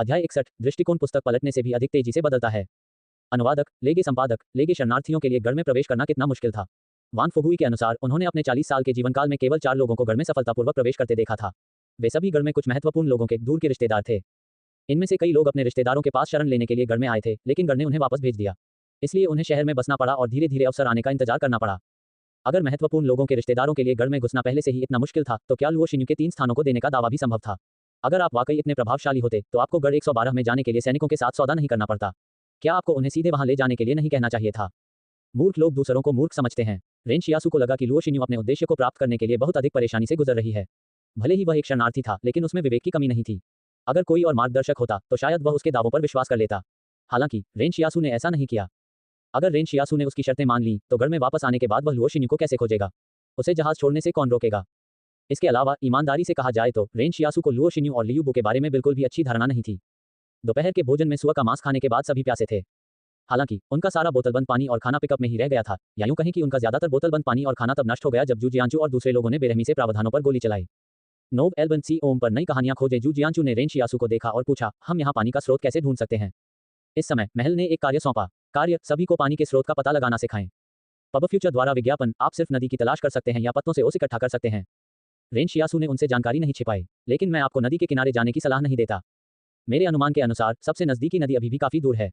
अध्याय 61 दृष्टिकोण पुस्तक पलटने से भी अधिक तेजी से बदलता है। अनुवादक लेगे संपादक लेगे शरणार्थियों के लिए गढ़ में प्रवेश करना कितना मुश्किल था। वान फुगुई के अनुसार उन्होंने अपने 40 साल के जीवनकाल में केवल 4 लोगों को गढ़ में सफलतापूर्वक प्रवेश करते देखा था। वे सभी गढ़ में कुछ महत्वपूर्ण लोगों के दूर के रिश्तेदार थे। इनमें से कई लोग अपने रिश्तेदारों के पास शरण लेने के लिए गढ़ में आए थे, लेकिन गढ़ ने उन्हें वापस भेज दिया। इसलिए उन्हें शहर में बसना पड़ा और धीरे धीरे अवसर आने का इंतजार करना पड़ा। अगर महत्वपूर्ण लोगों के रिश्तेदारों के लिए गढ़ में घुसना पहले से ही इतना मुश्किल था, तो क्या लुओ शिन्यू के 3 स्थानों को देने का दावा भी संभव था। अगर आप वाकई इतने प्रभावशाली होते, तो आपको गढ़ 112 में जाने के लिए सैनिकों के साथ सौदा नहीं करना पड़ता। क्या आपको उन्हें सीधे वहां ले जाने के लिए नहीं कहना चाहिए था। मूर्ख लोग दूसरों को मूर्ख समझते हैं। रेन शियासु को लगा कि लुओ शिन्यू अपने उद्देश्य को प्राप्त करने के लिए बहुत अधिक परेशानी से गुजर रही है। भले ही वह एक शरणार्थी था, लेकिन उसमें विवेक की कमी नहीं थी। अगर कोई और मार्गदर्शक होता, तो शायद वह उसके दावों पर विश्वास कर लेता। हालांकि रेन शियासु ने ऐसा नहीं किया। अगर रेन शियासु ने उसकी शर्तें मान ली, तो गढ़ में वापस आने के बाद वह लुओ शिन्यू को कैसे खोजेगा। उसे जहाज छोड़ने से कौन रोकेगा। इसके अलावा ईमानदारी से कहा जाए तो रेन शियासु को लुओ शिन्यू और लियू बू के बारे में बिल्कुल भी अच्छी धारणा नहीं थी। दोपहर के भोजन में सुअर का मांस खाने के बाद सभी प्यासे थे। हालांकि उनका सारा बोतलबंद पानी और खाना पिकअप में ही रह गया था, या यूं कहें कि उनका ज्यादातर बोतलबंद पानी और खाना तब नष्ट हो गया जब जू जियांचू और दूसरे लोगों ने बेरहमी से प्रावधानों पर गोली चलाई। नोब एल्बन सी ओम पर नई कहानियां खोजे जू जियांचू ने रेन शियासु को देखा और पूछा, हम यहाँ पानी का स्रोत कैसे ढूंढ सकते हैं। इस समय महल ने एक कार्य सौंपा। कार्य, सभी को पानी के स्रोत का पता लगाना सिखाएं। पब फ्यूचर द्वारा विज्ञापन, आप सिर्फ नदी की तलाश कर सकते हैं या पत्तों से ओस इकट्ठा कर सकते हैं। रेन शियासु ने उनसे जानकारी नहीं छिपाई, लेकिन मैं आपको नदी के किनारे जाने की सलाह नहीं देता। मेरे अनुमान के अनुसार सबसे नजदीकी नदी अभी भी काफी दूर है।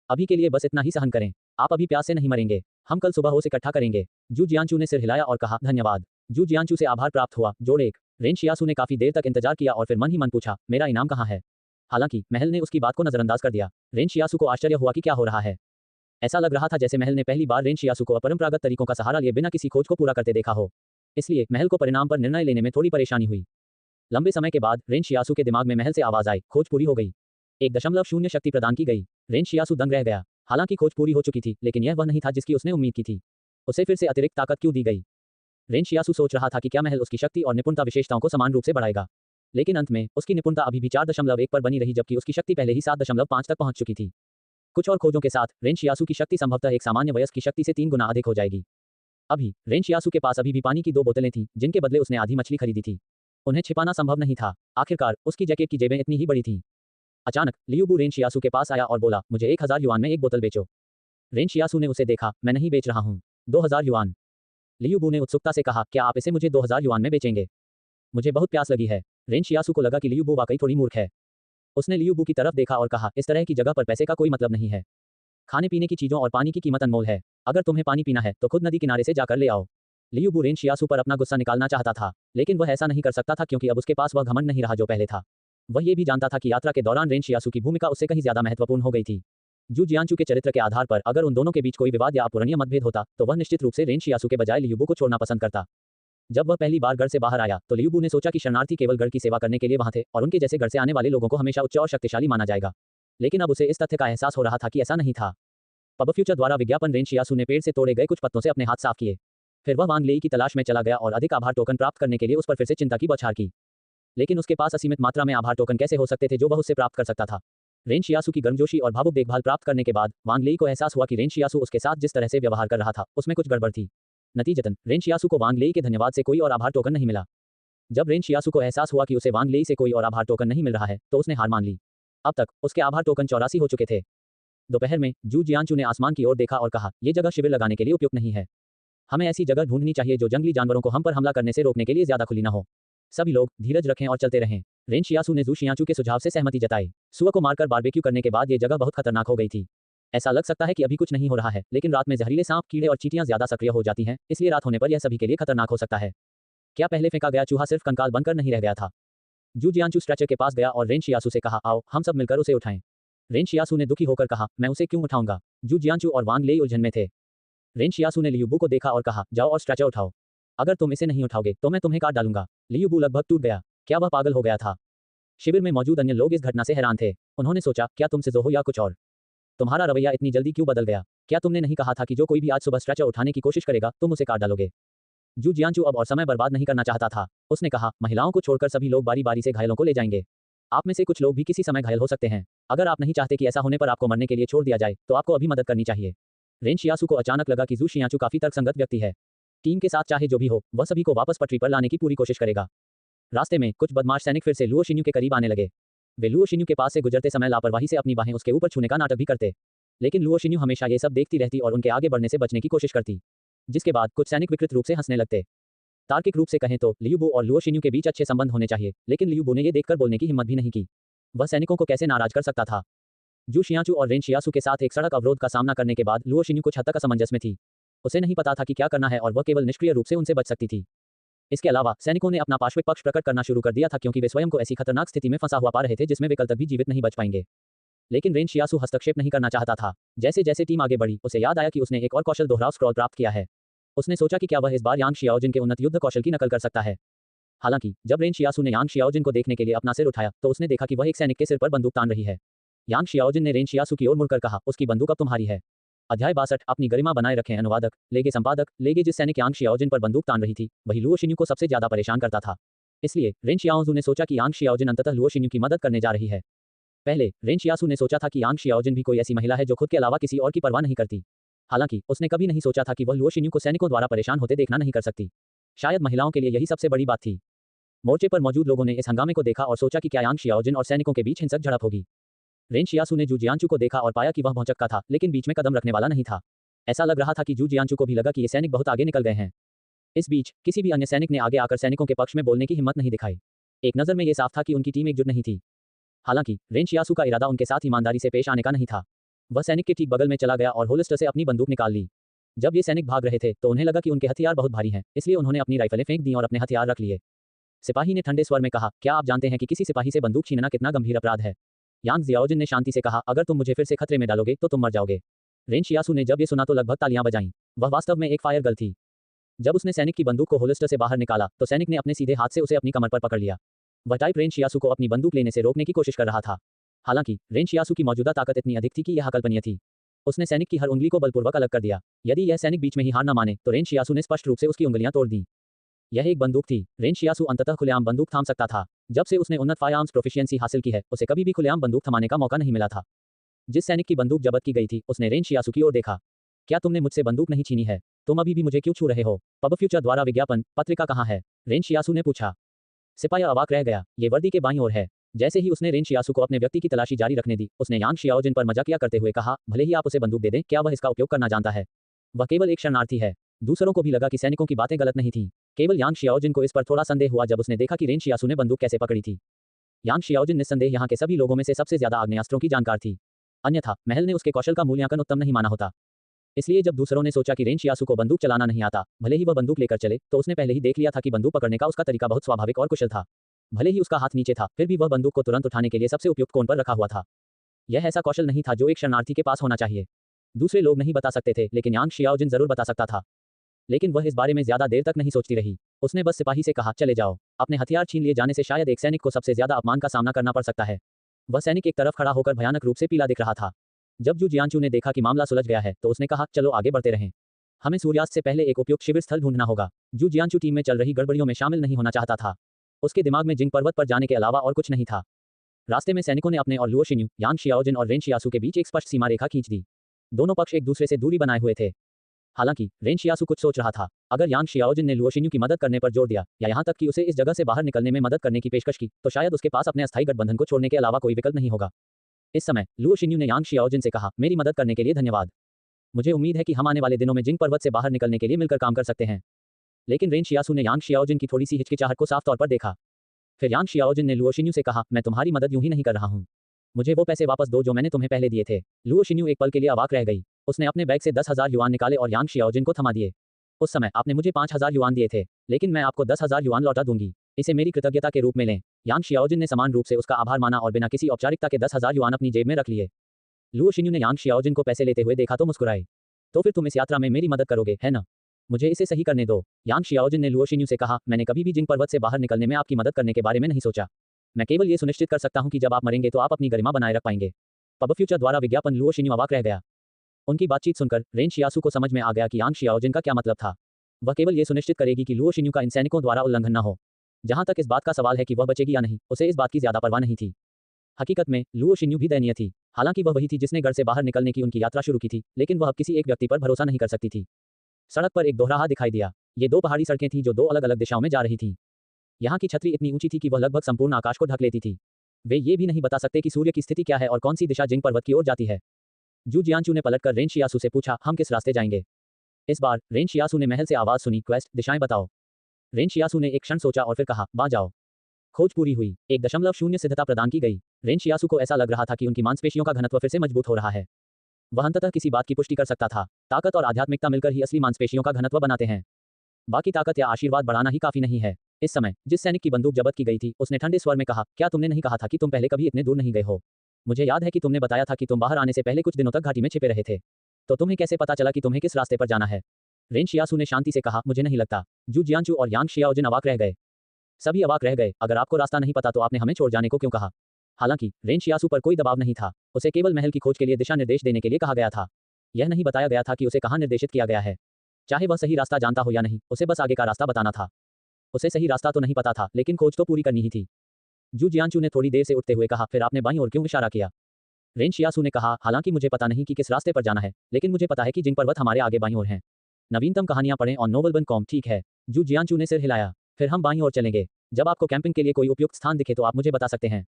अभी के लिए बस इतना ही सहन करें। आप अभी प्यास से नहीं मरेंगे। हम कल सुबह ओस इकट्ठा करेंगे। जू जियांचू ने सिर हिलाया और कहा, धन्यवाद। जू जियांचू से आभार प्राप्त हुआ। जोड़ 1। रेन शियासु ने काफी देर तक इंतजार किया और फिर मन ही मन पूछा, मेरा इनाम कहाँ है। हालांकि महल ने उसकी बात को नजरअंदाज कर दिया। रेन शियासु को आश्चर्य हुआ कि क्या हो रहा है। ऐसा लग रहा था जैसे महल ने पहली बार रेन शियासु को अपरंपरागत तरीकों का सहारा लिए बिना किसी खोज को पूरा करते देखा हो। इसलिए महल को परिणाम पर निर्णय लेने में थोड़ी परेशानी हुई। लंबे समय के बाद रेन शियासु के दिमाग में महल से आवाज आई, खोज पूरी हो गई। 1.0 शक्ति प्रदान की गई। रेन शियासु दंग रह गया। हालांकि खोज पूरी हो चुकी थी, लेकिन यह वह नहीं था जिसकी उसने उम्मीद की थी। उसे फिर से अतिरिक्त ताकत क्यों दी गई। रेन शियासु सोच रहा था कि क्या महल उसकी शक्ति और निपुणता विशेषताओं को समान रूप से बढ़ाएगा। लेकिन अंत में उसकी निपुणता अभी भी 4.1 पर बनी रही, जबकि उसकी शक्ति पहले ही 7.5 तक पहुंच चुकी थी। कुछ और खोजों के साथ रेन शियासु की शक्ति संभवतः एक सामान्य वयस्क की शक्ति से 3 गुना अधिक हो जाएगी। अभी रेन शियासु के पास अभी भी पानी की 2 बोतलें थीं, जिनके बदले उसने आधी मछली खरीदी थी। उन्हें छिपाना संभव नहीं था। आखिरकार उसकी जैकेट की जेबें इतनी ही बड़ी थीं। अचानक लियू बू रेन शियासु के पास आया और बोला, मुझे 1000 युआन में एक बोतल बेचो। रेन शियासु ने उसे देखा, मैं नहीं बेच रहा हूँ। 2000 युआन। लियू बू ने उत्सुकता से कहा, क्या आप इसे मुझे 2000 युआन में बेचेंगे। मुझे बहुत प्यास लगी है। रेन शियासु को लगा कि लियू बू वाकई थोड़ी मूर्ख है। उसने लियू बू की तरफ देखा और कहा, इस तरह की जगह पर पैसे का कोई मतलब नहीं है। खाने पीने की चीजों और पानी की कीमत अनमोल है। अगर तुम्हें पानी पीना है तो खुद नदी किनारे से जाकर ले आओ। लियू बू रेन शियासु पर अपना गुस्सा निकालना चाहता था, लेकिन वह ऐसा नहीं कर सकता था क्योंकि अब उसके पास वह घमंड नहीं रहा जो पहले था। वह ये भी जानता था कि यात्रा के दौरान रेन शियासु की भूमिका उससे कहीं ज्यादा महत्वपूर्ण हो गई थी। जू जियांचू के चरित्र के आधार पर अगर उन दोनों के बीच कोई विवाद या अपूरणीय मतभेद होता, तो वह निश्चित रूप से रेन शियासु के बजाय लियू बू को छोड़ना पसंद करता। जब वह पहली बार गढ़ से बाहर आया, तो लियू बू ने सोचा कि शरणार्थी केवल गढ़ की सेवा करने के लिए वहां थे और उनके जैसे गढ़ से आने वाले लोगों को हमेशा उच्च और शक्तिशाली माना जाएगा। लेकिन अब उसे इस तथ्य का एहसास हो रहा था कि ऐसा नहीं था। पब फ्यूचर द्वारा विज्ञापन रेन शियासु ने पेड़ से तोड़े गए कुछ पत्तों से अपने हाथ साफ किए। फिर वह वांग लेई की तलाश में चला गया और अधिक आभार टोकन प्राप्त करने के लिए उस पर फिर से चिंता की बौछार की। लेकिन उसके पास असीमित मात्रा में आभार टोकन कैसे हो सकते थे जो वह उससे प्राप्त कर सकता था। रेन शियासु की गर्मजोशी और भावुक देखभाल प्राप्त करने के बाद वांग लेई को एहसास हुआ कि रेन शियासु उसके साथ जिस तरह से व्यवहार कर रहा था, उसमें कुछ गड़बड़ थी। नतीजतन रेन शियासु को वांग लेई के धन्यवाद से कोई और आभार टोकन नहीं मिला। जब रेन शियासु को एहसास हुआ कि उसे वांग लेई से कोई और आभार टोकन नहीं मिल रहा है, तो उसने हार मान ली। अब तक उसके आभार टोकन 84 हो चुके थे। दोपहर में जू जियांचू ने आसमान की ओर देखा और कहा, यह जगह शिविर लगाने के लिए उपयुक्त नहीं है। हमें ऐसी जगह ढूंढनी चाहिए जो जंगली जानवरों को हम पर हमला करने से रोकने के लिए ज्यादा खुली न हो। सभी लोग धीरज रखें और चलते रहें। रेन शियासु ने जू शियांचू के सुझाव से सहमति जताई। सुअर को मारकर बारबेक्यू करने के बाद ये जगह बहुत खतरनाक हो गई थी। ऐसा लग सकता है कि अभी कुछ नहीं हो रहा है, लेकिन रात में जहरीले सांप, कीड़े और चींटियां ज्यादा सक्रिय हो जाती हैं, इसलिए रात होने पर यह सभी के लिए खतरनाक हो सकता है। क्या पहले फेंका गया चूहा सिर्फ कंकाल बनकर नहीं रह गया था। जू जियांचू स्ट्रेचर के पास गया और रेन शियासु से कहा, आओ हम सब मिलकर उसे उठाएं। रेन शियासु ने दुखी होकर कहा, मैं उसे क्यों उठाऊंगा। जू जियांचू और वांग लेई उलझन में थे। रेन शियासु ने लियू बू को देखा और कहा, जाओ और स्ट्रेचर उठाओ। अगर तुम इसे नहीं उठाओगे तो मैं तुम्हें काट डालूंगा। लियू बू लगभग टूट गया। क्या वह पागल हो गया था। शिविर में मौजूद अन्य लोग इस घटना से हैरान थे। उन्होंने सोचा, क्या तुम सिजो हो या कुछ और। तुम्हारा रवैया इतनी जल्दी क्यों बदल गया। क्या तुमने नहीं कहा था कि जो कोई भी आज सुबह स्ट्रेचर उठाने की कोशिश करेगा तुम उसे काट डालोगे। जू जियांचू अब और समय बर्बाद नहीं करना चाहता था। उसने कहा, महिलाओं को छोड़कर सभी लोग बारी बारी से घायलों को ले जाएंगे। आप में से कुछ लोग भी किसी समय घायल हो सकते हैं। अगर आप नहीं चाहते कि ऐसा होने पर आपको मरने के लिए छोड़ दिया जाए, तो आपको अभी मदद करनी चाहिए। रेन शियासु को अचानक लगा कि जू शियांचू काफी तर्कसंगत व्यक्ति है। टीम के साथ चाहे जो भी हो, वह सभी को वापस पटरी पर लाने की पूरी कोशिश करेगा। रास्ते में कुछ बदमाश सैनिक फिर से लुओ शिन्यू के करीब आने लगे। वे लुओ शिन्यू के पास से गुजरते समय लापरवाही से अपनी बाहें उसके ऊपर छूने का नाटक भी करते, लेकिन लुओ शिन्यू हमेशा ये सब देखती रहती और उनके आगे बढ़ने से बचने की कोशिश करती, जिसके बाद कुछ सैनिक विकृत रूप से हंसने लगते। तार्किक रूप से कहें तो लियूबो और लुओ शिन्यू के बीच अच्छे संबंध होने चाहिए, लेकिन लियूबो ने ये देखकर बोलने की हिम्मत भी नहीं की। वह सैनिकों को कैसे नाराज कर सकता था। जू शियाचू और रेन शियासू के साथ एक सड़क अवरोध का सामना करने के बाद लुओ शिन्यू कुछ हद तक असमंजस में थी। उसे नहीं पता था कि क्या करना है और वह केवल निष्क्रिय रूप से उनसे बच सकती थी। इसके अलावा सैनिकों ने अपना पार्श्विक पक्ष प्रकट करना शुरू कर दिया था, क्योंकि वे स्वयं को ऐसी खतरनाक स्थिति में फंसा हुआ पा रहे थे जिसमें वे कल तक भी जीवित नहीं बच पाएंगे। लेकिन रेन शियासू हस्तक्षेप नहीं करना चाहता था। जैसे जैसे टीम आगे बढ़ी, उसे याद आया कि उसने एक और कौशल दोहराव स्क्रॉल प्राप्त किया है। उसने सोचा कि क्या वह इस बार यांग शियाओजिन के उन्नत युद्ध कौशल की नकल कर सकता है। हालांकि जब रेन शियासू ने यांग शियाओजिन को देखने के लिए अपना सिर उठाया तो उसने देखा कि वह एक सैनिक के सिर पर बंदूक तान रही है। यांग शियाओजिन ने रेन शियासू की ओर मुड़कर कहा, उसकी बंदूक अब तुम्हारी है। अध्याय 62 अपनी गरिमा बनाए रखें। अनुवादक लेगे संपादक लेगे जिस सैनिक यांग शियाओजिन पर बंदूक तान रही थी वही लुओ शिन्यू को सबसे ज्यादा परेशान करता था। इसलिए रेन शियाओजू ने सोचा कि यांग शियाओजिन अंततः लुओ शिन्यू की मदद करने जा रही है। पहले रेन शियासू ने सोचा था कि यांग शियाओजिन भी कोई ऐसी महिला है जो खुद के अलावा किसी और की परवाह नहीं करती। हालांकि उसने कभी नहीं सोचा था कि वह लुओ शिन्यू को सैनिकों द्वारा परेशान होते देखना नहीं कर सकती। शायद महिलाओं के लिए यही सबसे बड़ी बात थी। मोर्चे पर मौजूद लोगों ने इस हंगामे को देखा और सोचा कि क्या यांग शियाओजिन और सैनिकों के बीच हिंसक झड़प होगी। रेन शियासू ने जू जियांचू को देखा और पाया कि वह भौचक्का था, लेकिन बीच में कदम रखने वाला नहीं था। ऐसा लग रहा था कि जू जियांचू को भी लगा कि ये सैनिक बहुत आगे निकल गए हैं। इस बीच किसी भी अन्य सैनिक ने आगे आकर सैनिकों के पक्ष में बोलने की हिम्मत नहीं दिखाई। एक नजर में ये साफ था कि उनकी टीम एकजुट नहीं थी। हालांकि रेन शियासू का इरादा उनके साथ ईमानदारी से पेश आने का नहीं था। वह सैनिक के ठीक बगल में चला गया और होलिस्टर से अपनी बंदूक निकाल ली। जब ये सैनिक भाग रहे थे तो उन्हें लगा कि उनके हथियार बहुत भारी हैं, इसलिए उन्होंने अपनी राइफलें फेंक दी और अपने हथियार रख लिए। सिपाही ने ठंडे स्वर में कहा, क्या आप जानते हैं कि किसी सिपाही से बंदूक छीनना कितना गंभीर अपराध है? यांग जियाओजिन ने शांति से कहा, अगर तुम मुझे फिर से खतरे में डालोगे तो तुम मर जाओगे। रेन शियासू ने जब ये सुना तो लगभग तालियां बजाईं। वह वास्तव में एक फायर गर्ल थी। जब उसने सैनिक की बंदूक को होलिस्टर से बाहर निकाला तो सैनिक ने अपने सीधे हाथ से उसे अपनी कमर पर पकड़ लिया। वह टाइप रेन शियासू को अपनी बंदूक लेने से रोकने की कोशिश कर रहा था। हालांकि रेन शियासू की मौजूदा ताकत इतनी अधिक थी कि यह अकल्पनीय थी। उसने सैनिक की हर उंगली को बलपूर्वक अलग कर दिया। यदि यह सैनिक बीच में ही हार न माने तो रेन शियासू ने स्पष्ट रूप से उसकी उंगलियां तोड़ दी। यह एक बंदूक थी। रेन शियासू अंततः खुलेआम बंदूक थाम सकता था। जब से उसने उन्नत फायरआर्म्स प्रोफिशिएंसी हासिल की है, उसे कभी भी खुलेआम बंदूक थमाने का मौका नहीं मिला था। जिस सैनिक की बंदूक जब्त की गई थी उसने रेन शियासू की ओर देखा। क्या तुमने मुझसे बंदूक नहीं छीनी है? तुम अभी भी मुझे क्यों छू रहे हो? पब फ्यूचर द्वारा विज्ञापन पत्रिका कहाँ है? रेन शियासू ने पूछा। सिपाही अवाक रह गया। ये वर्दी के बाईं ओर है। जैसे ही उसने रेन शियासू को अपने व्यक्ति की तलाशी जारी रखने दी, उसने यांग शियाओजिन पर मजाकिया करते हुए कहा, भले ही आप उसे बंदूक दे दें, क्या वह इसका उपयोग करना जानता है? वह केवल एक शरणार्थी है। दूसरों को भी लगा कि सैनिकों की बातें गलत नहीं थीं। केवल यांग शियाओजिन को इस पर थोड़ा संदेह हुआ जब उसने देखा कि रेन शियासू ने बंदूक कैसे पकड़ी थी। यांग शियाओजिन निस्संदेह यहाँ के सभी लोगों में से सबसे ज्यादा आग्नेयास्त्रों की जानकार थी। अन्यथा महल ने उसके कौशल का मूल्यांकन उत्तम नहीं माना होता। इसलिए जब दूसरों ने सोचा कि रेन शियासू को बंदूक चलाना नहीं आता, भले ही वह बंदूक लेकर चले, तो उसने पहले ही देख लिया था कि बंदूक पकड़ने का उसका तरीका बहुत स्वाभाविक और कुशल था। भले ही उसका हाथ नीचे था, फिर भी वह बंदूक को तुरंत उठाने के लिए सबसे उपयुक्त कोण पर रखा हुआ था। यह ऐसा कौशल नहीं था जो एक शरणार्थी के पास होना चाहिए। दूसरे लोग नहीं बता सकते थे, लेकिन यांग शियाओजिन जरूर बता सकता था। लेकिन वह इस बारे में ज्यादा देर तक नहीं सोचती रही। उसने बस सिपाही से कहा, चले जाओ। अपने हथियार छीन लिए जाने से शायद एक सैनिक को सबसे ज्यादा अपमान का सामना करना पड़ सकता है। वह सैनिक एक तरफ खड़ा होकर भयानक रूप से पीला दिख रहा था। जब जू जियांचू ने देखा कि मामला सुलझ गया है तो उसने कहा, चलो आगे बढ़ते रहें। हमें सूर्यास्त से पहले एक उपयुक्त शिविर स्थल ढूंढना होगा। जू जियांचू टीम में चल रही गड़बड़ियों में शामिल नहीं होना चाहता था। उसके दिमाग में जिंग पर्वत पर जाने के अलावा और कुछ नहीं था। रास्ते में सैनिकों ने अपने और लुओ शिन्यू, यांग शियाओजिन और रेन शियासू के बीच एक स्पष्ट सीमा रेखा खींच दी। दोनों पक्ष एक दूसरे से दूरी बनाए हुए थे। हालांकि रेन शियासू कुछ सोच रहा था। अगर यांग शियाओजिन ने लुओ शिन्यू की मदद करने पर जोर दिया या यहाँ तक कि उसे इस जगह से बाहर निकलने में मदद करने की पेशकश की, तो शायद उसके पास अपने अस्थायी गठबंधन को छोड़ने के अलावा कोई विकल्प नहीं होगा। इस समय लुओ शिन्यू ने यांग शियाओजिन से कहा, मेरी मदद करने के लिए धन्यवाद। मुझे उम्मीद है कि हम आने वाले दिनों में जिंग पर्वत से बाहर निकलने के लिए मिलकर काम कर सकते हैं। लेकिन रेन शियासू ने यांग शियाओजिन की थोड़ी सी हिचकिचाहट को साफ तौर पर देखा। फिर यांग शियाओजिन ने लुओ शिन्यू से कहा, मैं तुम्हारी मदद यूं ही नहीं कर रहा हूं। मुझे वो पैसे वापस दो जो मैंने तुम्हें पहले दिए थे। लुओ शिन्यू एक पल के लिए अवाक रह गई। उसने अपने बैग से 10,000 युआन निकाले और यांग शियाओजिन को थमा दिए। उस समय आपने मुझे 5,000 युआन दिए थे, लेकिन मैं आपको 10,000 युआन लौटा दूंगी। इसे मेरी कृतज्ञता के रूप में लें। यांग शियाओजिन ने समान रूप से उसका आभार माना और बिना किसी औपचारिकता के 10,000 युआन अपनी जेब में रख लिए। लुओ शिन्यू ने यांग शियाओजिन को पैसे लेते हुए देखा तो मुस्कुराए। तो फिर तुम इस यात्रा में मेरी मदद करोगे, है ना? मुझे इसे सही करने दो। यांग शियाओजिन ने लुओ शिन्यू से कहा, मैंने कभी भी जिंग पर्वत से बाहर निकलने में आपकी मदद करने के बारे में नहीं सोचा। मैं केवल ये सुनिश्चित कर सकता हूं कि जब आप मरेंगे तो आप अपनी गरिमा बनाए रख पाएंगे। पब फ्यूचर द्वारा विज्ञापन। लुओ शिन्यू अवाक रह गया। उनकी बातचीत सुनकर रेन शियासू को समझ में आ गया कि यांग शियाओजिन का क्या मतलब था। वह केवल ये सुनिश्चित करेगी कि लुओ शिन्यू का इन सैनिकों द्वारा उल्लंघन न हो। जहां तक इस बात का सवाल है कि वह बचेगी या नहीं, उसे इस बात की ज्यादा परवाह नहीं थी। हकीकत में लुओ शिन्यू भी दयनीय थी। हालांकि वह वही थी जिसने घर से बाहर निकलने की उनकी यात्रा शुरू की थी, लेकिन वह अब किसी एक व्यक्ति पर भरोसा नहीं कर सकती थी। सड़क पर एक दोहराहा दिखाई दिया। ये दो पहाड़ी सड़कें थीं जो दो अलग अलग दिशाओं में जा रही थीं। यहाँ की छतरी इतनी ऊंची थी कि वह लगभग संपूर्ण आकाश को ढक लेती थी। वे ये भी नहीं बता सकते कि सूर्य की स्थिति क्या है और कौन सी दिशा जिंग पर्वत की ओर जाती है। जू जियांचू ने पलटकर रेन शियासू से पूछा, हम किस रास्ते जाएंगे? इस बार रेन शियासू ने महल से आवाज सुनी, क्वेस्ट, दिशाएं बताओ। रेन शियासू ने एक क्षण सोचा और फिर कहा, वहां जाओ। खोज पूरी हुई। 1.0 सिद्धता प्रदान की गई। रेन शियासू को ऐसा लग रहा था कि उनकी मांसपेशियों का घनत्व फिर से मजबूत हो रहा है। वह अंततः किसी बात की पुष्टि कर सकता था। ताकत और आध्यात्मिकता मिलकर ही असली मांसपेशियों का घनत्व बनाते हैं। बाकी ताकत या आशीर्वाद बढ़ाना ही काफी नहीं है। इस समय जिस सैनिक की बंदूक जब्त की गई थी, उसने ठंडे स्वर में कहा, क्या तुमने नहीं कहा था कि तुम पहले कभी इतने दूर नहीं गए हो? मुझे याद है कि तुमने बताया था कि तुम बाहर आने से पहले कुछ दिनों तक घाटी में छिपे रहे थे। तो तुम्हें कैसे पता चला कि तुम्हें किस रास्ते पर जाना है? रेन शियासू ने शांति से कहा, मुझे नहीं लगता। जू जियांचू और यांग शियाओजिन अवाक रह गए। सभी अवाक रह गए। अगर आपको रास्ता नहीं पता तो आपने हमें छोड़ जाने को क्यों कहा? हालांकि रेन शियासू पर कोई दबाव नहीं था। उसे केवल महल की खोज के लिए दिशा निर्देश देने के लिए कहा गया था। यह नहीं बताया गया था कि उसे कहां निर्देशित किया गया है। चाहे वह सही रास्ता जानता हो या नहीं, उसे बस आगे का रास्ता बताना था। उसे सही रास्ता तो नहीं पता था, लेकिन खोज तो पूरी करनी ही थी। जू जियांचू ने थोड़ी देर से उठते हुए कहा, फिर आपने बाईं ओर क्यों इशारा किया? रेन शियासू ने कहा, हालांकि मुझे पता नहीं कि किस रास्ते पर जाना है, लेकिन मुझे पता है कि जिंग पर्वत हमारे आगे बाईं ओर हैं। नवीनतम कहानियां पढ़ें और नोवेल्स.com। ठीक है। जू जियांचू ने सिर हिलाया। फिर हम बाईं ओर चलेंगे। जब आपको कैंपिंग के लिए कोई उपयुक्त स्थान दिखे तो आप मुझे बता सकते हैं।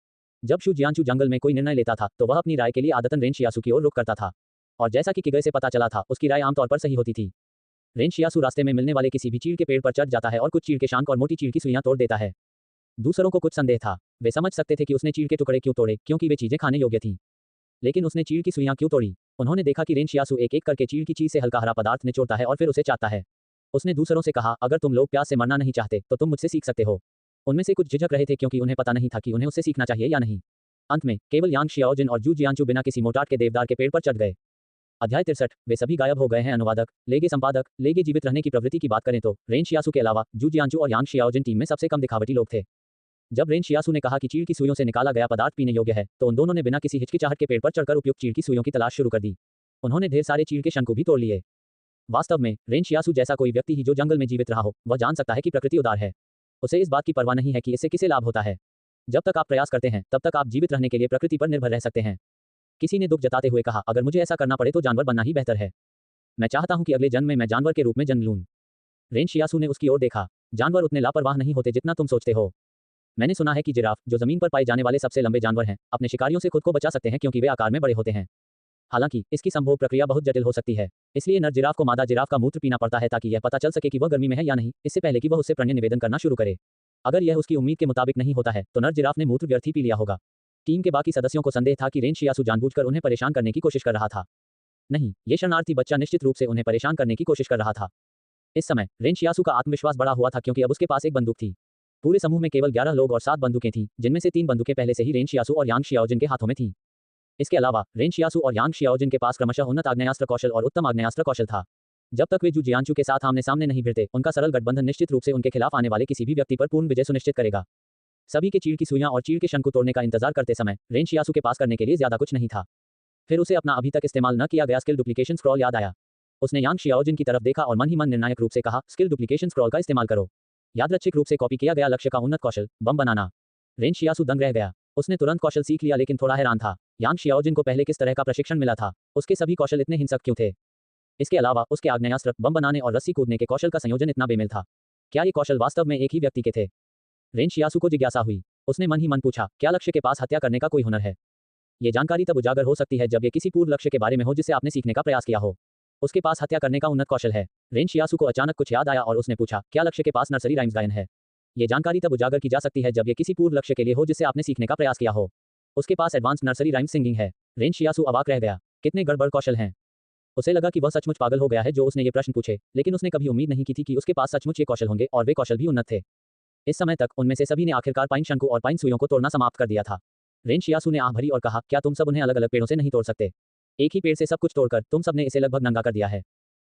जब शू जियांचू जंगल में कोई निर्णय लेता था तो वह अपनी राय के लिए आदतन रेन शियासू की ओर रुख करता था। और जैसा कि किगय से पता चला था, उसकी राय आमतौर पर सही होती थी। रेन शियासू रास्ते में मिलने वाले किसी भी चीड़ के पेड़ पर चढ़ जाता है और कुछ चीड़ के शांक और मोटी चीड़ की सुइयां तोड़ देता है। दूसरों को कुछ संदेह था। वे समझ सकते थे कि उसने चीड़ के टुकड़े क्यों तोड़े, क्योंकि वे चीजें खाने योग्य थीं। लेकिन उसने चीड़ की सुइयां क्यों तोड़ी? उन्होंने देखा कि रेन शियासू एक एक करके चीड़ की चीज से हल्का हरा पदार्थ निचोड़ता है और फिर उसे चाटता है। उसने दूसरों से कहा, अगर तुम लोग प्यास से मरना नहीं चाहते तो तुम मुझसे सीख सकते हो। उनमें से कुछ झिझक रहे थे क्योंकि उन्हें पता नहीं था कि उन्हें उससे सीखना चाहिए या नहीं। अंत में केवल यांग शियाओजिन और जू जियांचू बिना किसी मोटाट के देवदार के पेड़ पर चढ़ गए। अध्याय 63। वे सभी गायब हो गए हैं। अनुवादक, लेगे संपादक, लेगे जीवित रहने की प्रवृत्ति की बात करें तो रेन शियासू के अलावा जू जियांचू और यांग शियाओजिन टीम में सबसे कम दिखावटी लोग थे। जब रेन शियासू ने कहा कि चीड़ की सुइयों से निकाला गया पदार्थ पीने योग्य है, तो उन दोनों ने बिना किसी हिचकिचाहट के पेड़ पर चढ़कर उपयुक्त चीड़ की सुइयों की तलाश शुरू कर दी। उन्होंने ढेर सारे चीड़ के शंकु भी तोड़ लिए। वास्तव में रेन शियासू जैसा कोई व्यक्ति ही जो जंगल में जीवित रहा हो, वह जान सकता है कि प्रकृति उदार है। उसे इस बात की परवाह नहीं है कि इससे किसे लाभ होता है। जब तक आप प्रयास करते हैं, तब तक आप जीवित रहने के लिए प्रकृति पर निर्भर रह सकते हैं। किसी ने दुख जताते हुए कहा, अगर मुझे ऐसा करना पड़े तो जानवर बनना ही बेहतर है। मैं चाहता हूं कि अगले जन्म में मैं जानवर के रूप में जन्म लूं। रेन शियासू ने उसकी ओर देखा। जानवर उतने लापरवाह नहीं होते जितना तुम सोचते हो। मैंने सुना है कि जिराफ, जो जमीन पर पाए जाने वाले सबसे लंबे जानवर हैं, अपने शिकारियों से खुद को बचा सकते हैं क्योंकि वे आकार में बड़े होते हैं। हालांकि इसकी संभोग प्रक्रिया बहुत जटिल हो सकती है। इसलिए नर जिराफ को मादा जिराफ का मूत्र पीना पड़ता है ताकि यह पता चल सके कि वह गर्मी में है या नहीं, इससे पहले कि वह उससे प्रणय निवेदन करना शुरू करे। अगर यह उसकी उम्मीद के मुताबिक नहीं होता है तो नर जिराफ ने मूत्र व्यर्थ ही पी लिया होगा। टीम के बाकी सदस्यों को संदेह था कि रेन शियासू जानबूझकर उन्हें परेशान करने की कोशिश कर रहा था। नहीं, ये शरणार्थी बच्चा निश्चित रूप से उन्हें परेशान करने की कोशिश कर रहा था। इस समय रेन शियासू का आत्मविश्वास बढ़ा हुआ था क्योंकि अब उसके पास एक बंदूक थी। पूरे समूह में केवल 11 लोग और 7 बंदूकें थीं, जिनमें से 3 बंदूकें पहले से ही रेन शियासू और यांग शियाओजिन के हाथों में थीं। इसके अलावा रेन शियासू और यांग शियाओजिन के पास क्रमशः उन्नत आग्नेयास्त्र कौशल और उत्तम आग्नेयास्त्र कौशल था। जब तक वे जू जियांचू के साथ आमने सामने नहीं भिड़ते, उनका सरल गठबंधन निश्चित रूप से उनके खिलाफ आने वाले किसी भी व्यक्ति पर पूर्ण विजय सुनिश्चित करेगा। सभी के चीड़ की सुइयां और चीड़ के शंकु तोड़ने का इंतजार करते समय रेन शियासू के पास करने के लिए ज्यादा कुछ नहीं था। फिर उसे अपना अभी तक इस्तेमाल न किया गया स्किल डुप्लीकेशन स्क्रॉल याद आया। उसने यांग शियाओजिन की तरफ देखा और मन ही मन निर्णायक रूप से कहा, स्किल डुप्लीकेशन स्क्रॉल का इस्तेमाल करो। यादृच्छिक रूप से कॉपी किया गया लक्ष्य का उन्नत कौशल, बम बनाना। रेन शियासू दंग रह गया। उसने तुरंत कौशल सीख लिया लेकिन थोड़ा हैरान था। यांग शियाओजिन को पहले किस तरह का प्रशिक्षण मिला था? उसके सभी कौशल इतने हिंसक क्यों थे? इसके अलावा उसके आग्नेयास्त्र, बम बनाने और रस्सी कूदने के कौशल का संयोजन इतना बेमेल था। क्या ये कौशल वास्तव में एक ही व्यक्ति के थे? रेन शियासू को जिज्ञासा हुई। उसने मन ही मन पूछा, क्या लक्ष्य के पास हत्या करने का कोई हुनर है? ये जानकारी तब उजागर हो सकती है जब ये किसी पूर्व लक्ष्य के बारे में हो जिसे आपने सीखने का प्रयास किया हो। उसके पास हत्या करने का उन्नत कौशल है। रेन शियासू को अचानक कुछ याद आया और उसने पूछा, क्या लक्ष्य के पास नर्सरी राइम्स गायन है? ये जानकारी तब उजागर की जा सकती है जब ये किसी पूर्व लक्ष्य के लिए हो जिसे आपने सीखने का प्रयास किया हो। उसके पास एडवांस नर्सरी राइम्स सिंगिंग है। रेन शियासू अवाक रह गया। कितने गड़बड़ कौशल हैं। उसे लगा कि वह सचमुच पागल हो गया है जो उसने ये प्रश्न पूछे, लेकिन उसने कभी उम्मीद नहीं की थी कि उसके पास सचमुच ये कौशल होंगे और वे कौशल भी उन्नत थे। इस समय तक उनमें से सभी ने आखिरकार पाइन शंकु और पाइन सुइयों को तोड़ना समाप्त कर दिया था। रेन शियासू ने आह भरी और कहा, क्या तुम सब उन्हें अलग अलग पेड़ों से नहीं तोड़ सकते? एक ही पेड़ से सब कुछ तोड़कर तुम सबने इसे लगभग नंगा कर दिया है।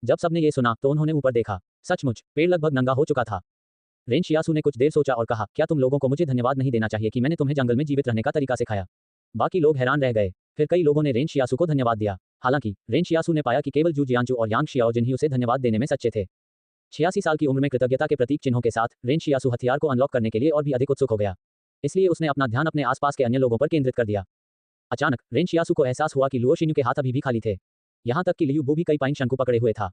जब सबने ये सुना तो उन्होंने ऊपर देखा। सचमुच पेड़ लगभग नंगा हो चुका था। रेन शियासू ने कुछ देर सोचा और कहा, क्या तुम लोगों को मुझे धन्यवाद नहीं देना चाहिए कि मैंने तुम्हें जंगल में जीवित रहने का तरीका सिखाया? बाकी लोग हैरान रह गए। फिर कई लोगों ने रेन शियासू को धन्यवाद दिया। हालांकि रेन शियासू ने पाया कि केवल जू जियांचू और यांग शियाओजिन ही उसे धन्यवाद देने में सच्चे थे। 86 साल की उम्र में कृतज्ञता के प्रतीक चिन्हों के साथ रेन शियासू हथियार को अनलॉक करने के लिए और भी अधिक उत्सुक हो गया। इसलिए उसने अपना ध्यान अपने आसपास के अन्य लोगों पर केंद्रित कर दिया। अचानक रेन शियासू को एहसास हुआ कि लुओ शिन्यू के हाथ अभी भी खाली थे। यहां तक कि लियू बू भी कई पाइन शंकु पकड़े हुए था।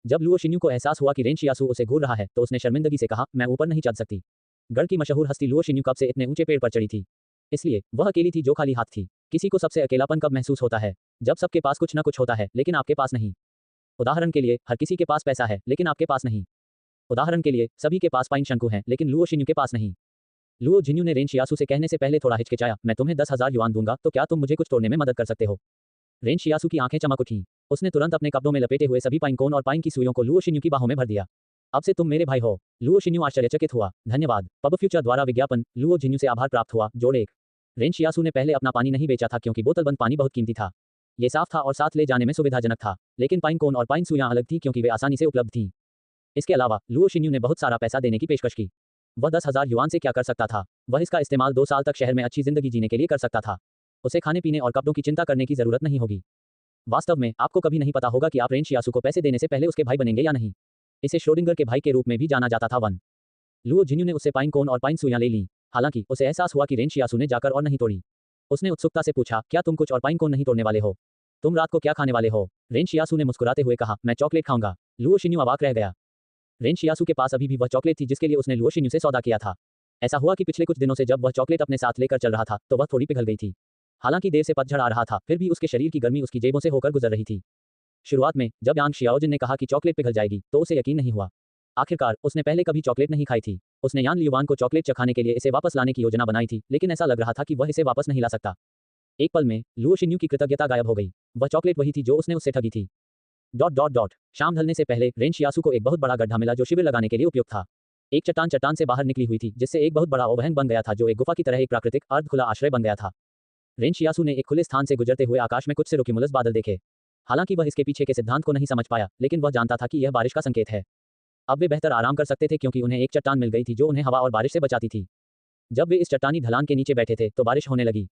जब लुओ शिन्यू को एहसास हुआ कि रेन शियासू उसे घूर रहा है तो उसने शर्मिंदगी से कहा, मैं ऊपर नहीं चढ़ सकती। गढ़ की मशहूर हस्ती लुओ शिन्यू कब से इतने ऊंचे पेड़ पर चढ़ी थी? इसलिए वह अकेली थी जो खाली हाथ थी। किसी को सबसे अकेलापन कब महसूस होता है? जब सबके पास कुछ न कुछ होता है लेकिन आपके पास नहीं। उदाहरण के लिए हर किसी के पास पैसा है लेकिन आपके पास नहीं। उदाहरण के लिए सभी के पास पाइन शंकु हैं लेकिन लुओ शिन्यू के पास नहीं। लुओ जिन्यू ने रेन शियासु से कहने से पहले थोड़ा हिचकिचाया, मैं तुम्हें 10,000 युआन दूंगा तो क्या तुम मुझे कुछ तोड़ने में मदद कर सकते हो? रेन शियासु की आंखें चमक उठीं। उसने तुरंत अपने कपड़ों में लपेटे हुए सभी पाइन कोन और पाइन की सुइयों को लुओ शिन्यू की बाहों में भर दिया। अब से तुम मेरे भाई हो। लुओ शिन्यू आश्चर्यचकित हुआ। धन्यवाद। पब फ्यूचर द्वारा विज्ञापन, लुओ जिन्यू से आभार प्राप्त हुआ। जोड़ 1। रेन शियासु ने पहले अपना पानी नहीं बेचा था क्योंकि बोतलबंद पानी बहुत कीमती था। ये साफ था और साथ ले जाने में सुविधाजनक था, लेकिन पाइन कोन और पाइन सुइयां अलग थी क्योंकि वे आसानी से उपलब्ध थीं। इसके अलावा लुओ शिन्यू ने बहुत सारा पैसा देने की पेशकश की। वह 10,000 युआन से क्या कर सकता था? वह इसका इस्तेमाल 2 साल तक शहर में अच्छी जिंदगी जीने के लिए कर सकता था। उसे खाने पीने और कपड़ों की चिंता करने की जरूरत नहीं होगी। वास्तव में आपको कभी नहीं पता होगा कि आप रेन शियासु को पैसे देने से पहले उसके भाई बनेंगे या नहीं। इसे श्रोडिंगर के भाई के रूप में भी जाना जाता था। 1। लुओ जिन्यू ने उससे पाइन कोन और पाइन सुइयां ले लीं। हालांकि उसे एहसास हुआ कि रेन शियासु ने जाकर और नहीं तोड़ी। उसने उत्सुकता से पूछा, क्या तुम कुछ और पाइन कोन नहीं तोड़ने वाले हो? तुम रात को क्या खाने वाले हो? रेन शियासु ने मुस्कुराते हुए कहा, मैं चॉकलेट खाऊंगा। लुओ शिन्यू अवाक रह गया। रेन शियासु के पास अभी भी वह चॉकलेट थी जिसके लिए उसने लुओ शिन्यू से सौदा किया था। ऐसा हुआ कि पिछले कुछ दिनों से जब वह चॉकलेट अपने साथ लेकर चल रहा था तो वह थोड़ी पिघल गई थी। हालांकि देर से पतझड़ आ रहा था, फिर भी उसके शरीर की गर्मी उसकी जेबों से होकर गुजर रही थी। शुरुआत में जब यांग शियाओजिन ने कहा कि चॉकलेट पिघल जाएगी तो उसे यकीन नहीं हुआ। आखिरकार उसने पहले कभी चॉकलेट नहीं खाई थी। उसने यान लियुवान को चॉकलेट चखाने के लिए इसे वापस लाने की योजना बनाई थी, लेकिन ऐसा लग रहा था कि वह इसे वापस नहीं ला सकता। एक पल में लुओ शिन्यू की कृतज्ञता गायब हो गई। वह चॉकलेट वही थी जो उसने उससे ठगी थी। शाम ढलने से पहले रेन शियासु को एक बहुत बड़ा गड्ढा मिला जो शिविर लगाने के लिए उपयुक्त था। एक चट्टान से बाहर निकली हुई थी जिससे एक बहुत बड़ा ओवहैंग बन गया था जो एक गुफा की तरह एक प्राकृतिक अर्ध खुला आश्रय बन गया था। रेन शियासु ने एक खुले स्थान से गुजरते हुए आकाश में कुछ सिरोक्यूमुलस बादल देखे। हालांकि वह इसके पीछे के सिद्धांत को नहीं समझ पाया, लेकिन वह जानता था कि यह बारिश का संकेत है। अब वे बेहतर आराम कर सकते थे क्योंकि उन्हें एक चट्टान मिल गई थी जो उन्हें हवा और बारिश से बचाती थी। जब वे इस चट्टानी ढलान के नीचे बैठे थे तो बारिश होने लगी।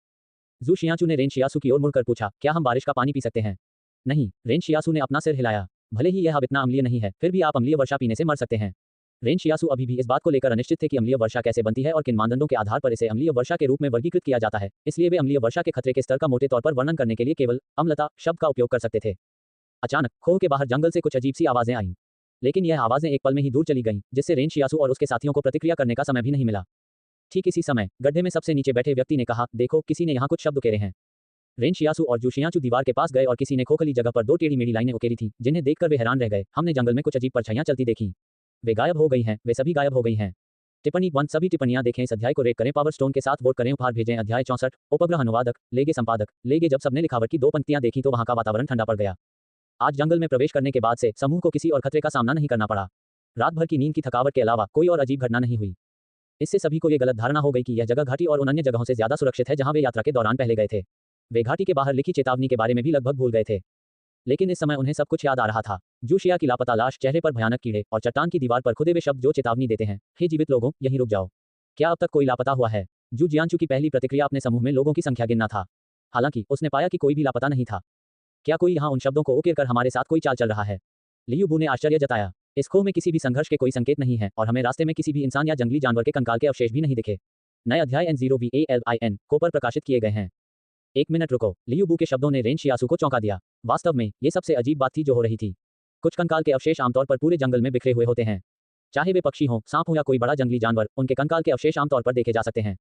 जू शियाचू ने रेन शियासु की ओर मुड़कर पूछा, क्या हम बारिश का पानी पी सकते हैं? नहीं, रेन शियासु ने अपना सिर हिलाया। भले ही यह अब इतना अम्लीय नहीं है, फिर भी आप अम्लीय वर्षा पीने से मर सकते हैं। रेन शियासु अभी भी इस बात को लेकर अनिश्चित थे कि अम्लीय वर्षा कैसे बनती है और किन मानदंडों के आधार पर इसे अम्लीय वर्षा के रूप में वर्गीकृत किया जाता है। इसलिए वे अम्लीय वर्षा के खतरे के स्तर का मोटे तौर पर वर्णन करने के लिए केवल अम्लता शब्द का उपयोग कर सकते थे। अचानक खोह के बाहर जंगल से कुछ अजीब सी आवाजें आईं, लेकिन यह आवाजें एक पल में ही दूर चली गईं, जिससे रेन शियासु और उसके साथियों को प्रतिक्रिया करने का समय भी नहीं मिला। ठीक इसी समय गड्ढे में सबसे नीचे बैठे व्यक्ति ने कहा, देखो, किसी ने यहाँ कुछ शब्द उकेरे हैं। रेन शियासु और जू शियाचू दीवार के पास गए और किसी ने खोखली जगह पर 2 टेढ़ी मेढ़ी लाइनें उकेरी थीं, जिन्हें देखकर वे हैरान रह गए। हमने जंगल में कुछ अजीब परछाइयां चलती देखीं। वे गायब हो गई हैं, वे सभी गायब हो गई हैं। टिप्पणी 1 सभी टिप्पणियां देखें। इस अध्याय को रेट करें, पावर स्टोन के साथ वोट करें, उपहार भेजें। अध्याय 64 उपग्रह अनुवादक, लेगे संपादक, लेगे। जब सबने लिखावट की 2 पंक्तियां देखी तो वहां का वातावरण ठंडा पड़ गया। आज जंगल में प्रवेश करने के बाद से समूह को किसी और खतरे का सामना नहीं करना पड़ा। रात भर की नींद की थकावट के अलावा कोई और अजीब घटना नहीं हुई। इससे सभी को यह गलत धारणा हो गई कि यह जगह घाटी और उन अन्य जगहों से ज्यादा सुरक्षित है जहां वे यात्रा के दौरान पहले गए थे। वे घाटी के बाहर लिखी चेतावनी के बारे में भी लगभग भूल गए थे, लेकिन इस समय उन्हें सब कुछ याद आ रहा था। जू शिया की लापता लाश, चेहरे पर भयानक कीड़े और चट्टान की दीवार पर खुदे हुए शब्द जो चेतावनी देते हैं, हे जीवित लोगों, यहीं रुक जाओ। क्या अब तक कोई लापता हुआ है? जू जियांचू की पहली प्रतिक्रिया अपने समूह में लोगों की संख्या गिनना था। हालांकि उसने पाया कि कोई भी लापता नहीं था। क्या कोई यहाँ उन शब्दों को उकेर कर हमारे साथ कोई चाल चल रहा है? लियू बू ने आश्चर्य जताया। इस खोह में किसी भी संघर्ष के कोई संकेत नहीं है और हमें रास्ते में किसी भी इंसान या जंगली जानवर के कंकाल के अवशेष भी नहीं दिखे। नए अध्याय N0VALIN को पर प्रकाशित किए गए हैं। 1 मिनट रुको, लियू बू के शब्दों ने रेन शियासु को चौंका दिया। वास्तव में ये सबसे अजीब बात थी जो हो रही थी। कुछ कंकाल के अवशेष आमतौर पर पूरे जंगल में बिखरे हुए होते हैं। चाहे वे पक्षी हों, सांप हो या कोई बड़ा जंगली जानवर, उनके कंकाल के अवशेष आमतौर पर देखे जा सकते हैं।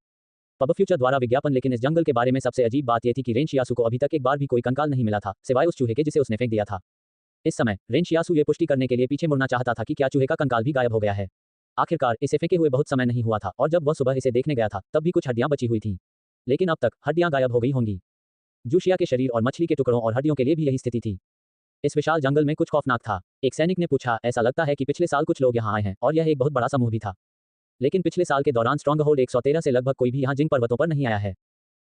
पब फ्यूचर द्वारा विज्ञापन। लेकिन इस जंगल के बारे में सबसे अजीब बात यह थी कि रेन शियासु को अभी तक एक बार भी कोई कंकाल नहीं मिला था, सिवाय उस चूहे के जिसे उसने फेंक दिया था। इस समय रेन शियासु ये पुष्टि करने के लिए पीछे मुड़ना चाहता था कि क्या चूहे का कंकाल भी गायब हो गया है। आखिरकार इसे फेंके हुए बहुत समय नहीं हुआ था और जब वह सुबह इसे देखने गया था तब भी कुछ हड्डियां बची हुई थीं, लेकिन अब तक हड्डियां गायब हो गई होंगी। जूशिया के शरीर और मछली के टुकड़ों और हड्डियों के लिए भी यही स्थिति थी। इस विशाल जंगल में कुछ खौफनाक था। एक सैनिक ने पूछा, ऐसा लगता है कि पिछले साल कुछ लोग यहाँ आए हैं और यह एक बहुत बड़ा समूह भी था। लेकिन पिछले साल के दौरान स्ट्रॉन्ग होल्ड 113 से लगभग कोई भी यहाँ जिंग पर्वतों पर नहीं आया है।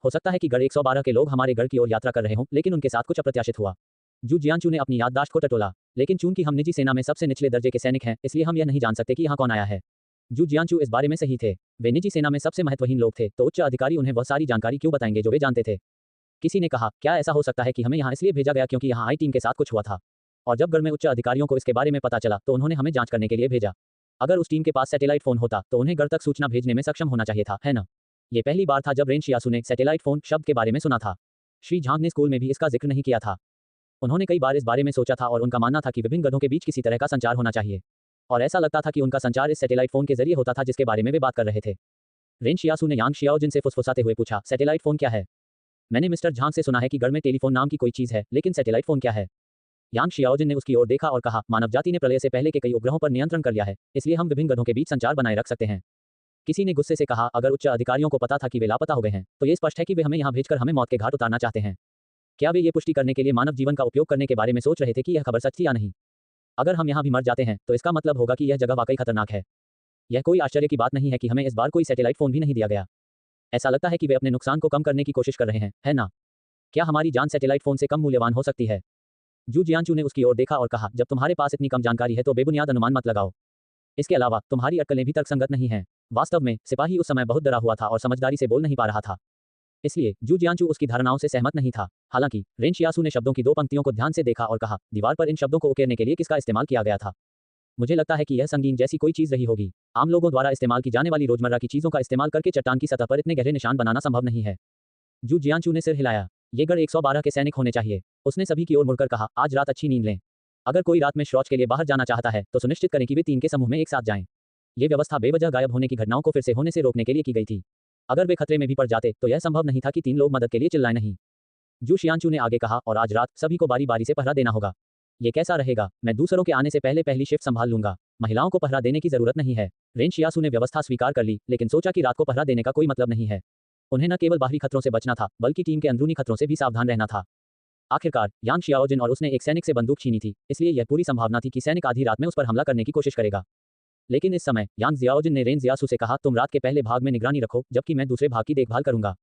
हो सकता है कि गढ़ 112 के लोग हमारे गढ़ की ओर यात्रा कर रहे हों, लेकिन उनके साथ कुछ अप्रत्याशित हुआ। जू जियांचू ने अपनी याददाश्त को टटोला। लेकिन चूंकि हम निजी सेना में सबसे निचले दर्जे के सैनिक हैं, इसलिए हम यह नहीं जान सकते कि यहाँ कौन आया है। जू जियांचू इस बारे में सही थे। वे निजी सेना में सबसे महत्वहीन लोग थे, तो उच्च अधिकारी उन्हें वह सारी जानकारी क्यों बताएंगे जो वे जानते थे। किसी ने कहा, क्या ऐसा हो सकता है कि हमें यहाँ इसलिए भेजा गया क्योंकि यहाँ आई टीम के साथ कुछ हुआ था, और जब गढ़ में उच्च अधिकारियों को इसके बारे में पता चला तो उन्होंने हमें जांच करने के लिए भेजा। अगर उस टीम के पास सैटेलाइट फोन होता तो उन्हें गढ़ तक सूचना भेजने में सक्षम होना चाहिए था, है ना? ये पहली बार था जब रेन शियासु ने सैटेलाइट फोन शब्द के बारे में सुना था। श्री झांग ने स्कूल में भी इसका जिक्र नहीं किया था। उन्होंने कई बार इस बारे में सोचा था और उनका मानना था कि विभिन्न गधों के बीच किसी तरह का संचार होना चाहिए, और ऐसा लगता था कि उनका संचार इस सैटेलाइट फोन के जरिए होता था जिसके बारे में वे बात कर रहे थे। रेन शियासू ने यांग शियाओजिन से फुसफुसाते हुए पूछा, सैटेलाइट फोन क्या है? मैंने मिस्टर झांग से सुना है कि गढ़ में टेलीफोन नाम की कोई चीज है, लेकिन सैटेलाइट फोन क्या है? यांग शियाओजिन ने उसकी ओर देखा और कहा, मानव जाति ने प्रलय से पहले के कई उपग्रहों पर नियंत्रण कर लिया है, इसलिए हम विभिन्न गढ़ों के बीच संचार बनाए रख सकते हैं। किसी ने गुस्से से कहा, अगर उच्च अधिकारियों को पता था कि वे लापता हो गए हैं, तो ये स्पष्ट है कि वे हमें यहाँ भेजकर हमें मौत के घाट उतारना चाहते हैं। क्या वे ये पुष्टि करने के लिए मानव जीवन का उपयोग करने के बारे में सोच रहे थे कि यह खबर सच थी या नहीं? अगर हम यहाँ भी मर जाते हैं तो इसका मतलब होगा कि यह जगह वाकई खतरनाक है। यह कोई आश्चर्य की बात नहीं है कि हमें इस बार कोई सैटेलाइट फोन भी नहीं दिया गया। ऐसा लगता है कि वे अपने नुकसान को कम करने की कोशिश कर रहे हैं, है ना? क्या हमारी जान सैटेलाइट फोन से कम मूल्यवान हो सकती है? जू जियांचू ने उसकी ओर देखा और कहा, जब तुम्हारे पास इतनी कम जानकारी है तो बेबुनियाद अनुमान मत लगाओ। इसके अलावा तुम्हारी अटकलें भी तर्कसंगत नहीं हैं। वास्तव में सिपाही उस समय बहुत डरा हुआ था और समझदारी से बोल नहीं पा रहा था। इसलिए जू जियांचू उसकी धारणाओं से सहमत नहीं था। हालांकि रेन शियासू ने शब्दों की दो पंक्तियों को ध्यान से देखा और कहा, दीवार पर इन शब्दों को उकेरने के लिए किसका इस्तेमाल किया गया था? मुझे लगता है कि यह संगीन जैसी कोई चीज रही होगी। आम लोगों द्वारा इस्तेमाल की जाने वाली रोजमर्रा की चीजों का इस्तेमाल करके चट्टान की सतह पर इतने गहरे निशान बनाना संभव नहीं है। जू जियांचू ने सिर हिलाया। ये गढ़ 112 के सैनिक होने चाहिए। उसने सभी की ओर मुड़कर कहा, आज रात अच्छी नींद लें। अगर कोई रात में शौच के लिए बाहर जाना चाहता है तो सुनिश्चित करें कि वे 3 के समूह में एक साथ जाएं। ये व्यवस्था बेवजह गायब होने की घटनाओं को फिर से होने से रोकने के लिए की गई थी। अगर वे खतरे में भी पड़ जाते तो यह संभव नहीं था कि 3 लोग मदद के लिए चिल्लाए नहीं। जू शियांचू ने आगे कहा, और आज रात सभी को बारी बारी से पहरा देना होगा। ये कैसा रहेगा? मैं दूसरों के आने से पहले पहली शिफ्ट संभाल लूंगा। महिलाओं को पहरा देने की जरूरत नहीं है। रेन शियासू ने व्यवस्था स्वीकार कर ली, लेकिन सोचा कि रात को पहरा देने का कोई मतलब नहीं है। उन्हें न केवल बाहरी खतरों से बचना था, बल्कि टीम के अंदरूनी खतरों से भी सावधान रहना था। आखिरकार यांग शियाओजिन और उसने एक सैनिक से बंदूक छीनी थी, इसलिए यह पूरी संभावना थी कि सैनिक आधी रात में उस पर हमला करने की कोशिश करेगा। लेकिन इस समय यांग जियाओजिन ने रेन जियासू से कहा, तुम रात के पहले भाग में निगरानी रखो, जबकि मैं दूसरे भाग की देखभाल करूंगा।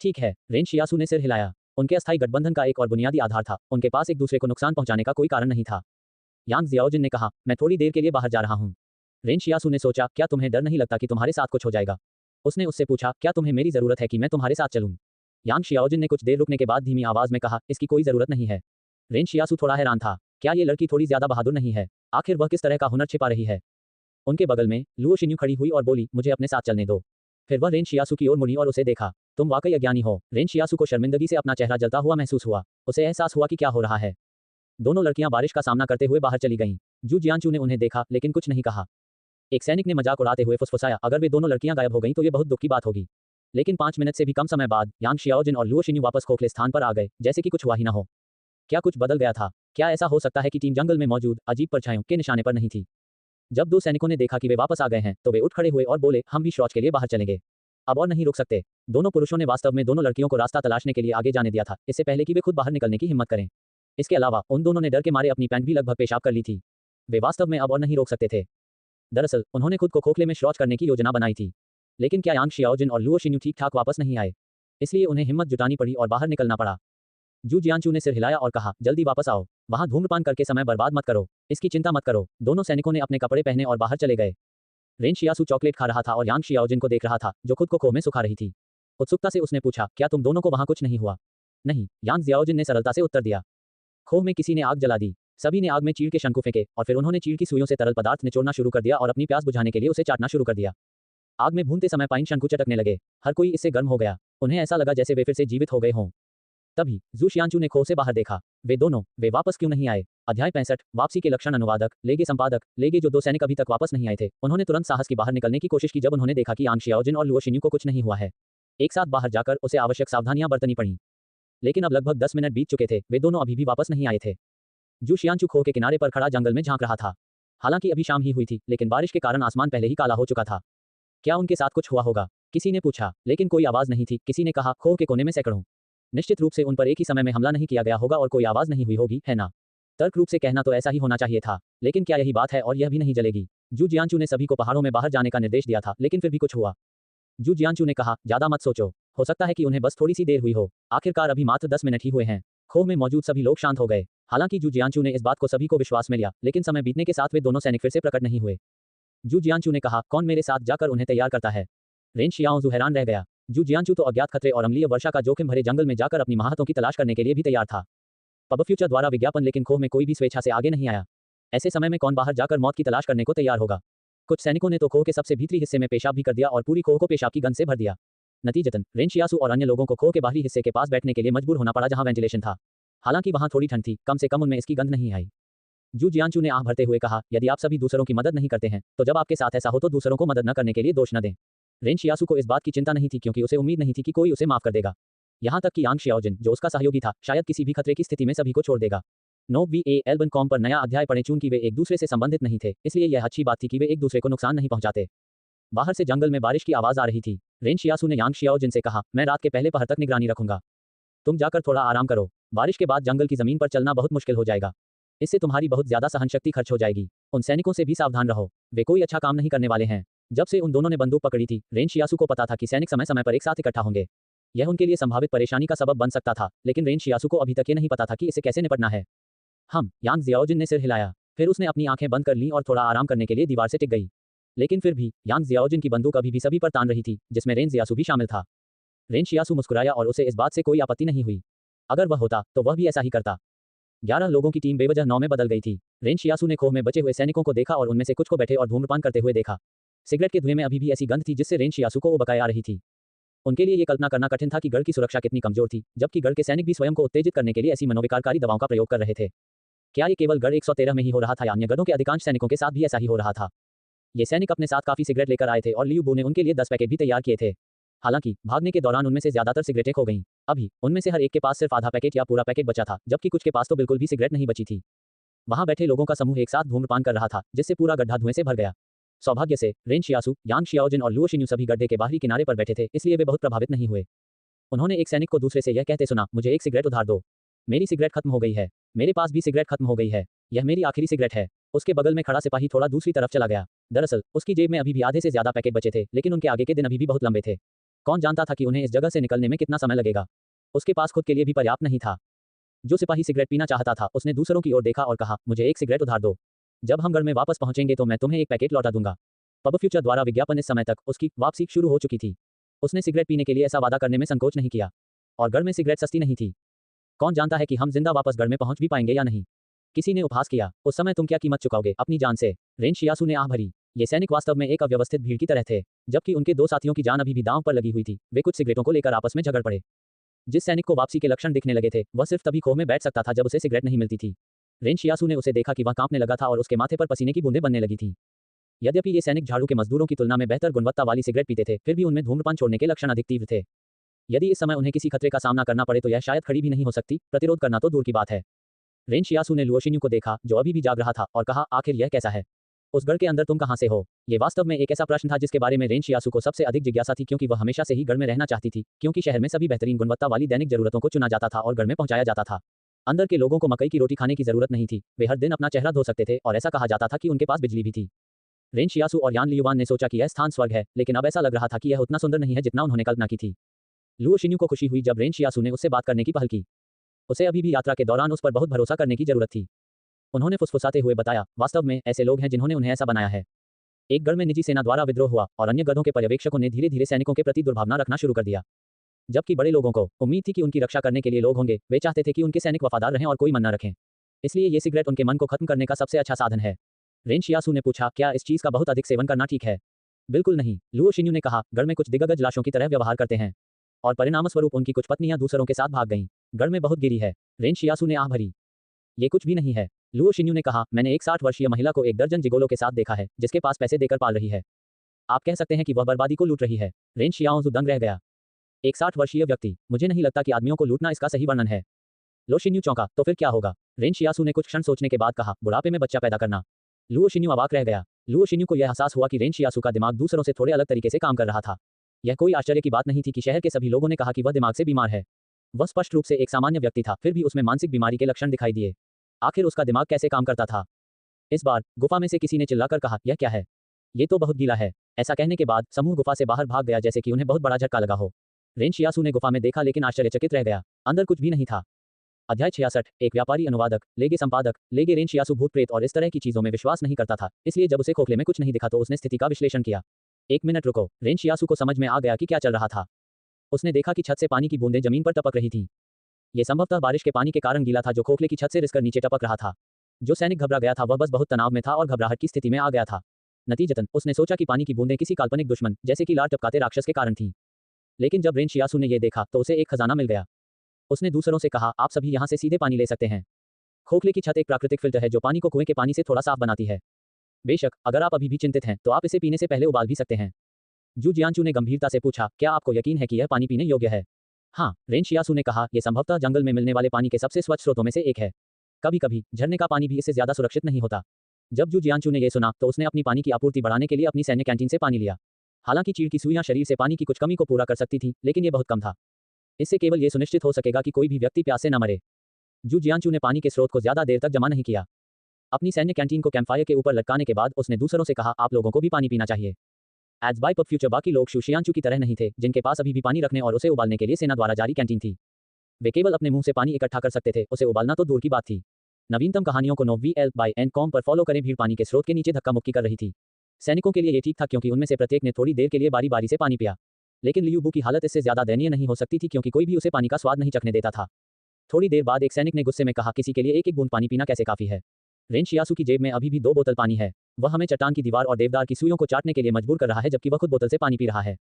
ठीक है, रेन शियासू ने सिर हिलाया। उनके अस्थायी गठबंधन का एक और बुनियादी आधार था, उनके पास एक दूसरे को नुकसान पहुंचाने का कोई कारण नहीं था। यांग जियाओजिन ने कहा, मैं थोड़ी देर के लिए बाहर जा रहा हूं। रेन शियासू ने सोचा, क्या तुम्हें डर नहीं लगता कि तुम्हारे साथ कुछ हो जाएगा? उसने उससे पूछा, क्या तुम्हें मेरी जरूरत है कि मैं तुम्हारे साथ चलूं? यांग शियाओजिन ने कुछ देर रुकने के बाद धीमी आवाज में कहा, इसकी कोई जरूरत नहीं है। रेन शियासू थोड़ा हैरान था। क्या ये लड़की थोड़ी ज्यादा बहादुर नहीं है? आखिर वह किस तरह का हुनर छिपा रही है? उनके बगल में लुओ शिन्यू खड़ी हुई और बोली, मुझे अपने साथ चलने दो। फिर वह रेन शियासू की ओर मुड़ी और उसे देखा। तुम वाकई अज्ञानी हो। रेन शियासू को शर्मिंदगी से अपना चेहरा जलता हुआ महसूस हुआ। उसे एहसास हुआ कि क्या हो रहा है। दोनों लड़कियां बारिश का सामना करते हुए बाहर चली गईं। जू जियांचू ने उन्हें देखा, लेकिन कुछ नहीं कहा। एक सैनिक ने मजाक उड़ाते हुए फुसफुसाया, अगर वे दोनों लड़कियां गायब हो गईं तो ये बहुत दुख की बात होगी। लेकिन 5 मिनट से भी कम समय बाद यांग शियाओजिन और लुओ शिन्यू वापस खोखले स्थान पर आ गए, जैसे कि कुछ हुआ ही न हो। क्या कुछ बदल गया था? क्या ऐसा हो सकता है कि टीम जंगल में मौजूद अजीब परछाइयों के निशाने पर नहीं थी? जब 2 सैनिकों ने देखा कि वे वापस आ गए हैं, तो वे उठ खड़े हुए और बोले, हम भी शौच के लिए बाहर चलेंगे। अब और नहीं रुक सकते। दोनों पुरुषों ने वास्तव में दोनों लड़कियों को रास्ता तलाशने के लिए आगे जाने दिया था, इससे पहले कि वे खुद बाहर निकलने की हिम्मत करें। इसके अलावा उन दोनों ने डर के मारे अपनी पैंट भी लगभग पेशाब कर ली थी। वे वास्तव में अब और नहीं रोक सकते थे। दरअसल उन्होंने खुद को खोखले में शौच करने की योजना बनाई थी। लेकिन क्या यांग शियाओजिन और लुओ शिन्यू ठीक ठाक वापस नहीं आए? इसलिए उन्हें हिम्मत जुटानी पड़ी और बाहर निकलना पड़ा। जू जियांचू ने सिर हिलाया और कहा, जल्दी वापस आओ। वहां धूम्रपान करके समय बर्बाद मत करो। इसकी चिंता मत करो। दोनों सैनिकों ने अपने कपड़े पहने और बाहर चले गए। रेन शियासू चॉकलेट खा रहा था और यांग शियाओजिन को देख रहा था, जो खुद को खोह में सुखा रही थी। उत्सुकता से उसने पूछा, क्या तुम दोनों को वहां कुछ नहीं हुआ? नहीं, यांग जियाओजिन ने सरलता से उत्तर दिया। खोह में किसी ने आग जला दी। सभी ने आग में चीड़ के शंकु फेंके और फिर उन्होंने चीड़ की सुइयों से तरल पदार्थ निचोड़ना शुरू कर दिया और अपनी प्यास बुझाने के लिए उसे चाटना शुरू कर दिया। आग में भूनते समय पाइन शंकु चटकने लगे। हर कोई इससे गर्म हो गया। उन्हें ऐसा लगा जैसे वे फिर से जीवित हो गए हों। तभी जू शियांचू ने खोह से बाहर देखा। वे वापस क्यों नहीं आए? अध्याय 65, वापसी के लक्षण। अनुवादक, लेगे संपादक, लेगे जो 2 सैनिक अभी तक वापस नहीं आए थे, उन्होंने तुरंत साहस की बाहर निकलने की कोशिश की जब उन्होंने देखा कि यांग शियाओजिन और लुओ शिन्यू को कुछ नहीं हुआ है। एक साथ बाहर जाकर उसे आवश्यक सावधानियां बरतनी पड़ी। लेकिन अब लगभग 10 मिनट बीत चुके थे, वे दोनों अभी भी वापस नहीं आए थे। जू शियांचू खोह के किनारे पर खड़ा जंगल में झांक रहा था। हालांकि अभी शाम ही हुई थी, लेकिन बारिश के कारण आसमान पहले ही काला हो चुका था। क्या उनके साथ कुछ हुआ होगा? किसी ने पूछा, लेकिन कोई आवाज नहीं थी। किसी ने कहा, खोह के कोने में सैकड़ों। निश्चित रूप से उन पर एक ही समय में हमला नहीं किया गया होगा और कोई आवाज नहीं हुई होगी, है ना? तर्क रूप से कहना तो ऐसा ही होना चाहिए था, लेकिन क्या यही बात है? और यह भी नहीं जलेगी। जू जियांचू ने सभी को पहाड़ों में बाहर जाने का निर्देश दिया था, लेकिन फिर भी कुछ हुआ। जू जियांचू ने कहा, ज्यादा मत सोचो। हो सकता है कि उन्हें बस थोड़ी सी देर हुई हो। आखिरकार अभी मात्र 10 मिनट ही हुए हैं। खोह में मौजूद सभी लोग शांत हो गए। हालांकि जू जियांचू ने इस बात को सभी को विश्वास में लिया, लेकिन समय बीतने के साथ वे दोनों सैनिक फिर से प्रकट नहीं हुए। जू जियांचू ने कहा, कौन मेरे साथ जाकर उन्हें तैयार करता है? रेन शियाओजू हैरान रह गया। जू जियांचू तो अज्ञात खतरे और अम्लीय वर्षा का जोखिम भरे जंगल में जाकर अपनी महारतों की तलाश करने के लिए भी तैयार था। पब फ्यूचर द्वारा विज्ञापन, लेकिन खोह में कोई भी स्वेच्छा से आगे नहीं आया। ऐसे समय में कौन बाहर जाकर मौत की तलाश करने को तैयार होगा? कुछ सैनिकों ने तो खोह के सबसे भीतरी हिस्से में पेशाब भी कर दिया और पूरी खोह को पेशाब की गंध से भर दिया। नतीजतन रेन शियासू और अन्य लोगों को खोह के बाहरी हिस्से के पास बैठने के लिए मजबूर होना पड़ा, जहां वेंटिलेशन था। हालांकि वहां थोड़ी ठंड थी, कम से कम उनमें इसकी गंध नहीं आई। जू जियांचू ने आह भरते हुए कहा, यदि आप सभी दूसरों की मदद नहीं करते हैं, तो जब आपके साथ ऐसा हो तो दूसरों को मदद न करने के लिए दोष न दें। रेन शियासु को इस बात की चिंता नहीं थी क्योंकि उसे उम्मीद नहीं थी कि कोई उसे माफ कर देगा। यहाँ तक कि यांग शियाओजिन, जो उसका सहयोगी था, शायद किसी भी खतरे की स्थिति में सभी को छोड़ देगा। NoVALBon.com पर नया अध्याय पढ़ें। चूंकि वे एक दूसरे से संबंधित नहीं थे, इसलिए यह अच्छी बात थी कि वे एक दूसरे को नुकसान नहीं पहुंचाते। बाहर से जंगल में बारिश की आवाज आ रही थी। रेन शियासु ने यांग शियाओजिन से कहा, मैं रात के पहले पहर तक निगरानी रखूंगा। तुम जाकर थोड़ा आराम करो। बारिश के बाद जंगल की जमीन पर चलना बहुत मुश्किल हो जाएगा। इससे तुम्हारी बहुत ज्यादा सहनशक्ति खर्च हो जाएगी। उन सैनिकों से भी सावधान रहो, वे कोई अच्छा काम नहीं करने वाले हैं। जब से उन दोनों ने बंदूक पकड़ी थी, रेन शियासु को पता था कि सैनिक समय समय पर एक साथ इकट्ठा होंगे। यह उनके लिए संभावित परेशानी का सबब बन सकता था, लेकिन रेन शियासु को अभी तक ये नहीं पता था कि इसे कैसे निपटना है। यांग जियाओजिन ने सिर हिलाया, फिर उसने अपनी आंखें बंद कर लीं और थोड़ा आराम करने के लिए दीवार से टिक गई। लेकिन फिर भी यांग जियाओजिन की बंदूक अभी भी सभी पर तान रही थी, जिसमें रेन जियासु भी शामिल था। रेन शियासु मुस्कुराया और उसे इस बात से कोई आपत्ति नहीं हुई। अगर वह होता तो वह भी ऐसा ही करता। 11 लोगों की टीम बेवजह 9 में बदल गई थी। रेन शियासु ने खोह में बचे हुए सैनिकों को देखा और उनमें से कुछ को बैठे और धूम्रपान करते हुए देखा। सिगरेट के धुएं में अभी भी ऐसी गंध थी जिससे रेन शियासु को उबकाई आ रही थी। उनके लिए ये कल्पना करना कठिन था कि गढ़ की सुरक्षा कितनी कमजोर थी, जबकि गढ़ के सैनिक भी स्वयं को उत्तेजित करने के लिए ऐसी मनोविकारकारी दवाओं का प्रयोग कर रहे थे। क्या ये केवल गढ़ 113 में ही हो रहा था या अन्य गढ़ों के अधिकांश सैनिकों के साथ भी ऐसा ही हो रहा था? ये सैनिक अपने साथ काफी सिगरेट लेकर आए थे और लियू बू ने उनके लिए 10 पैकेट भी तैयार किए थे। हालांकि भागने के दौरान उनमें से ज्यादातर सिगरेटें खो गईं। अभी उनमें से हर एक के पास सिर्फ आधा पैकेट या पूरा पैकेट बचा था, जबकि कुछ के पास तो बिल्कुल भी सिगरेट नहीं बची थी। वहां बैठे लोगों का समूह एक साथ धूम्रपान कर रहा था, जिससे पूरा गड्ढा धुएं से भर गया। सौभाग्य से रेन शियासु, यांग शियाओजिन और लुओ शिन्यू सभी गड्ढे के बाहरी किनारे पर बैठे थे, इसलिए वे बहुत प्रभावित नहीं हुए। उन्होंने एक सैनिक को दूसरे से यह कहते सुना, मुझे एक सिगरेट उधार दो। मेरी सिगरेट खत्म हो गई है। मेरे पास भी सिगरेट खत्म हो गई है। यह मेरी आखिरी सिगरेट है। उसके बगल में खड़ा सिपाही थोड़ा दूसरी तरफ चला गया। दरअसल उसकी जेब में अभी भी आधे से ज्यादा पैकेट बचे थे, लेकिन उनके आगे के दिन अभी भी बहुत लंबे थे। कौन जानता था कि उन्हें इस जगह से निकलने में कितना समय लगेगा। उसके पास खुद के लिए भी पर्याप्त नहीं था। जो सिपाही सिगरेट पीना चाहता था, उसने दूसरों की ओर देखा और कहा, मुझे एक सिगरेट उधार दो। जब हम गढ़ में वापस पहुंचेंगे तो मैं तुम्हें एक पैकेट लौटा दूंगा। पब फ्यूचर द्वारा विज्ञापन इस समय तक उसकी वापसी शुरू हो चुकी थी। उसने सिगरेट पीने के लिए ऐसा वादा करने में संकोच नहीं किया। और गढ़ में सिगरेट सस्ती नहीं थी। कौन जानता है कि हम जिंदा वापस गढ़ में पहुंच भी पाएंगे या नहीं। किसी ने उपहास किया, उस समय तुम क्या कीमत चुकाओगे अपनी जान से? रेन शियासु ने आह भरी। ये सैनिक वास्तव में एक अव्यवस्थित भीड़ की तरह थे। जबकि उनके 2 साथियों की जान अभी भी दांव पर लगी हुई थी, वे कुछ सिगरेटों को लेकर आपस में झगड़ पड़े। जिस सैनिक को वापसी के लक्षण दिखने लगे थे, वह सिर्फ तभी खोह में बैठ सकता था जब उसे सिगरेट नहीं मिलती थी। रेन शियासु ने उसे देखा कि वह कांपने लगा था और उसके माथे पर पसीने की बूंदें बनने लगी थी। यद्यपि ये सैनिक झाड़ू के मजदूरों की तुलना में बेहतर गुणवत्ता वाली सिगरेट पीते थे, फिर भी उनमें धूम्रपान छोड़ने के लक्षण अधिक तीव्र थे। यदि इस समय उन्हें किसी खतरे का सामना करना पड़े तो यह शायद खड़ी भी नहीं हो सकती, प्रतिरोध करना तो दूर की बात है। रेन शियासु ने लुओ शिन्यू को देखा, जो अभी भी जाग रहा था, और कहा, आखिर यह कैसा है? उस गढ़ के अंदर तुम कहां से हो? ये वास्तव में एक ऐसा प्रश्न था जिसके बारे में रेन शियासु को सबसे अधिक जिज्ञासा थी, क्योंकि वह हमेशा से ही गढ़ में रहना चाहती थी, क्योंकि शहर में सभी बेहतरीन गुणवत्ता वाली दैनिक जरूरतों को चुना जाता था और गढ़ में पहुंचाया जाता था। अंदर के लोगों को मकई की रोटी खाने की जरूरत नहीं थी, वे हर दिन अपना चेहरा धो सकते थे और ऐसा कहा जाता था कि उनके पास बिजली भी थी। रेन शियासु और यान लियुवान ने सोचा कि यह स्थान स्वर्ग है, लेकिन अब ऐसा लग रहा था कि यह उतना सुंदर नहीं है जितना उन्होंने कल्पना की थी। लुओ शिन्यू को खुशी हुई जब रेन शियासु ने उससे बात करने की पहल की। उसे अभी भी यात्रा के दौरान उस पर बहुत भरोसा करने की जरूरत थी। उन्होंने फुसफुसाते हुए बताया, वास्तव में ऐसे लोग हैं जिन्होंने उन्हें ऐसा बनाया है। एक गढ़ में निजी सेना द्वारा विद्रोह हुआ और अन्य गढ़ों के पर्यवेक्षकों ने धीरे धीरे सैनिकों के प्रति दुर्भावना रखना शुरू कर दिया। जबकि बड़े लोगों को उम्मीद थी कि उनकी रक्षा करने के लिए लोग होंगे, वे चाहते थे कि उनके सैनिक वफादार रहें और कोई मन न रखें। इसलिए ये सिगरेट उनके मन को खत्म करने का सबसे अच्छा साधन है। रेन शियासु ने पूछा, क्या इस चीज का बहुत अधिक सेवन करना ठीक है? बिल्कुल नहीं, लुओ शिन्यू ने कहा, गढ़ में कुछ दिग्गज लाशों की तरह व्यवहार करते हैं और परिणामस्वरूप उनकी कुछ पत्नियां दूसरों के साथ भाग गईं। गढ़ में बहुत गिरी है। रेन शियासु ने आह भरी। ये कुछ भी नहीं है, लुओ शिन्यू ने कहा, मैंने एक 60 वर्षीय महिला को एक दर्जन जिगोलों के साथ देखा है, जिसके पास पैसे देकर पाल रही है। आप कह सकते हैं कि वह बर्बादी को लूट रही है। रेन शियाओजू दंग रह गया। एक 60 वर्षीय व्यक्ति, मुझे नहीं लगता कि आदमियों को लूटना इसका सही वर्णन है। लुओ शिन्यू चौंका, तो फिर क्या होगा? रेन शियासु ने कुछ क्षण सोचने के बाद कहा, बुढ़ापे में बच्चा पैदा करना। लुओ शिन्यू अवाक रह गया। लुओ शिन्यू को यह एहसास हुआ कि रेन शियासु का दिमाग दूसरों से थोड़े अलग तरीके से काम कर रहा था। यह कोई आश्चर्य की बात नहीं थी कि शहर के सभी लोगों ने कहा कि वह दिमाग से बीमार है। वह स्पष्ट रूप से एक सामान्य व्यक्ति था, फिर भी उसमें मानसिक बीमारी के लक्षण दिखाई दिए। आखिर उसका दिमाग कैसे काम करता था? इस बार गुफा में से किसी ने चिल्लाकर कहा, यह क्या है? ये तो बहुत गीला है। ऐसा कहने के बाद समूह गुफा से बाहर भाग गया, जैसे कि उन्हें बहुत बड़ा झटका लगा हो। रेन शियासु ने गुफा में देखा, लेकिन आश्चर्यचकित रह गया। अंदर कुछ भी नहीं था। अध्याय 66। एक व्यापारी अनुवादक, लेगे संपादक। लेगे रेन शियासु भूत प्रेत और इस तरह की चीजों में विश्वास नहीं करता था, इसलिए जब उसे खोखले में कुछ नहीं दिखा तो उसने स्थिति का विश्लेषण किया। 1 मिनट रुको। रेन शियासु को समझ में आ गया कि क्या चल रहा था। उसने देखा कि छत से पानी की बूंदें जमीन पर टपक रही थीं। ये संभवतः बारिश के पानी के कारण गीला था, जो खोखले की छत से रिसकर नीचे टपक रहा था। जो सैनिक घबरा गया था वह बस बहुत तनाव में था और घबराहट की स्थिति में आ गया था। नतीजतन उसने सोचा कि पानी की बूंदें किसी काल्पनिक दुश्मन, जैसे कि लार टपकाते राक्षस के कारण थीं। लेकिन जब रेन शियासु ने यह देखा तो उसे एक खजाना मिल गया। उसने दूसरों से कहा, आप सभी यहाँ से सीधे पानी ले सकते हैं। खोखले की छत एक प्राकृतिक फिल्टर है जो पानी को कुएं के पानी से थोड़ा साफ बनाती है। बेशक अगर आप अभी भी चिंतित हैं तो आप इसे पीने से पहले उबाल भी सकते हैं। जू जियांचू ने गंभीरता से पूछा, क्या आपको यकीन है कि यह पानी पीने योग्य है? हाँ, रेन शियासू ने कहा, यह संभवतः जंगल में मिलने वाले पानी के सबसे स्वच्छ स्रोतों में से एक है। कभी कभी झरने का पानी भी इससे ज्यादा सुरक्षित नहीं होता। जब जू जियांचू ने यह सुना तो उसने अपनी पानी की आपूर्ति बढ़ाने के लिए अपनी सैन्य कैंटीन से पानी लिया। हालांकि चीड़ की सुइयां शरीर से पानी की कुछ कमी को पूरा कर सकती थी, लेकिन यह बहुत कम था। इससे केवल यह सुनिश्चित हो सकेगा कि कोई भी व्यक्ति प्यास से न मरे। जू जियांचू ने पानी के स्रोत को ज्यादा देर तक जमा नहीं किया। अपनी सैन्य कैंटीन को कैंपफायर के ऊपर लटकाने के बाद उसने दूसरों से कहा, आप लोगों को भी पानी पीना चाहिए। एज बाय पब फ्यूचर बाकी लोग शू शियांचू की तरह नहीं थे, जिनके पास अभी भी पानी रखने और उसे उबालने के लिए सेना द्वारा जारी कैंटीन थी। वे केवल अपने मुंह से पानी इकट्ठा कर सकते थे, उसे उबालना तो दूर की बात थी। नवीनतम कहानियों को novel.n.com पर फॉलो करें। भीड़ पानी के स्रोत के नीचे धक्का मुक्की कर रही थी। सैनिकों के लिए ये ठीक था क्योंकि उनमें से प्रत्येक ने थोड़ी देर के लिए बारी बारी से पानी पिया। लेकिन लियू बू की हालत इससे ज्यादा दयनीय नहीं हो सकती थी क्योंकि कोई भी उसे पानी का स्वाद नहीं चखने देता था। थोड़ी देर बाद एक सैनिक ने गुस्से में कहा, किसी के लिए एक एक बूंद पानी पीना कैसे काफी है? रेन शियासू की जेब में अभी भी 2 बोतल पानी है। वह हमें चट्टान की दीवार और देवदार की सुइयों को चाटने के लिए मजबूर कर रहा है, जबकि वह खुद बोतल से पानी पी रहा है।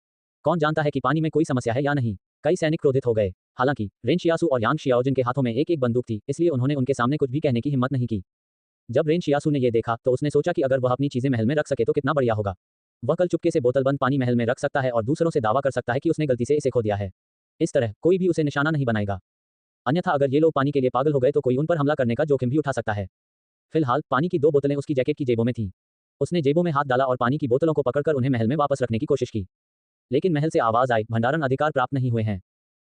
कौन जानता है कि पानी में कोई समस्या है या नहीं? कई सैनिक क्रोधित हो गए। हालांकि रेन शियासू और यांग शियाओजिन के हाथों में एक एक बंदूक थी, इसलिए उन्होंने उनके सामने कुछ भी कहने की हिम्मत नहीं की। जब रेन शियासू ने यह देखा तो उसने सोचा कि अगर वह अपनी चीजें महल में रख सके तो कितना बढ़िया होगा। वह कल चुपके से बोतल बंद पानी महल में रख सकता है और दूसरों से दावा कर सकता है कि उसने गलती से इसे खो दिया है। इस तरह कोई भी उसे निशाना नहीं बनाएगा। अन्यथा अगर ये लोग पानी के लिए पागल हो गए तो कोई उन पर हमला करने का जोखिम भी उठा सकता है। फिलहाल पानी की 2 बोतलें उसकी जैकेट की जेबों में थीं। उसने जेबों में हाथ डाला और पानी की बोतलों को पकड़कर उन्हें महल में वापस रखने की कोशिश की। लेकिन महल से आवाज आई, भंडारण अधिकार प्राप्त नहीं हुए हैं।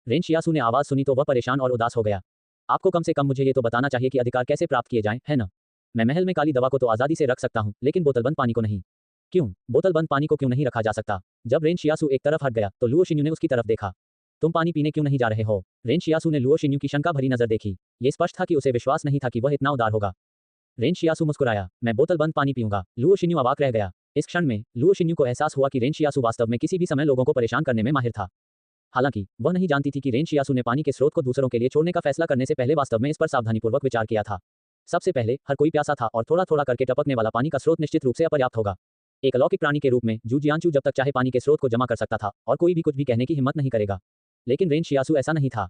रेन शियासू ने आवाज सुनी तो वह परेशान और उदास हो गया। आपको कम से कम मुझे ये तो बताना चाहिए कि अधिकार कैसे प्राप्त किए जाएं, है ना? मैं महल में काली दवा को तो आजादी से रख सकता हूं, लेकिन बोतलबंद पानी को नहीं। क्यों? बोतलबंद पानी को क्यों नहीं रखा जा सकता? जब रेन शियासू एक तरफ हट गया तो लुओ शिन्यू ने उसकी तरफ देखा। तुम पानी पीने क्यों नहीं जा रहे हो? रेन शियासू ने लुओ शिन्यू की शंका भरी नजर देखी। ये स्पष्ट था कि उसे विश्वास नहीं था कि वह इतना उदार होगा। रेन शियासू मुस्कुराया, मैं बोतलबंद पानी पीऊंगा। लुओ शिन्यू अवाक रह गया। इस क्षण में लुओ शिन्यू को एहसास हुआ कि रेन शियासू वास्तव में किसी भी समय लोगों को परेशान करने में माहिर था। हालांकि वह नहीं जानती थी कि रेन शियासू ने पानी के स्रोत को दूसरों के लिए छोड़ने का फैसला करने से पहले वास्तव में इस पर सावधानीपूर्वक विचार किया था। सबसे पहले हर कोई प्यासा था और थोड़ा थोड़ा करके टपकने वाला पानी का स्रोत निश्चित रूप से अपर्याप्त होगा। एक अलौकिक प्राणी के रूप में जू जियांचू जब तक चाहे पानी के स्रोत को जमा कर सकता था और कोई भी कुछ भी कहने की हिम्मत नहीं करेगा। लेकिन रेन शियासू ऐसा नहीं था।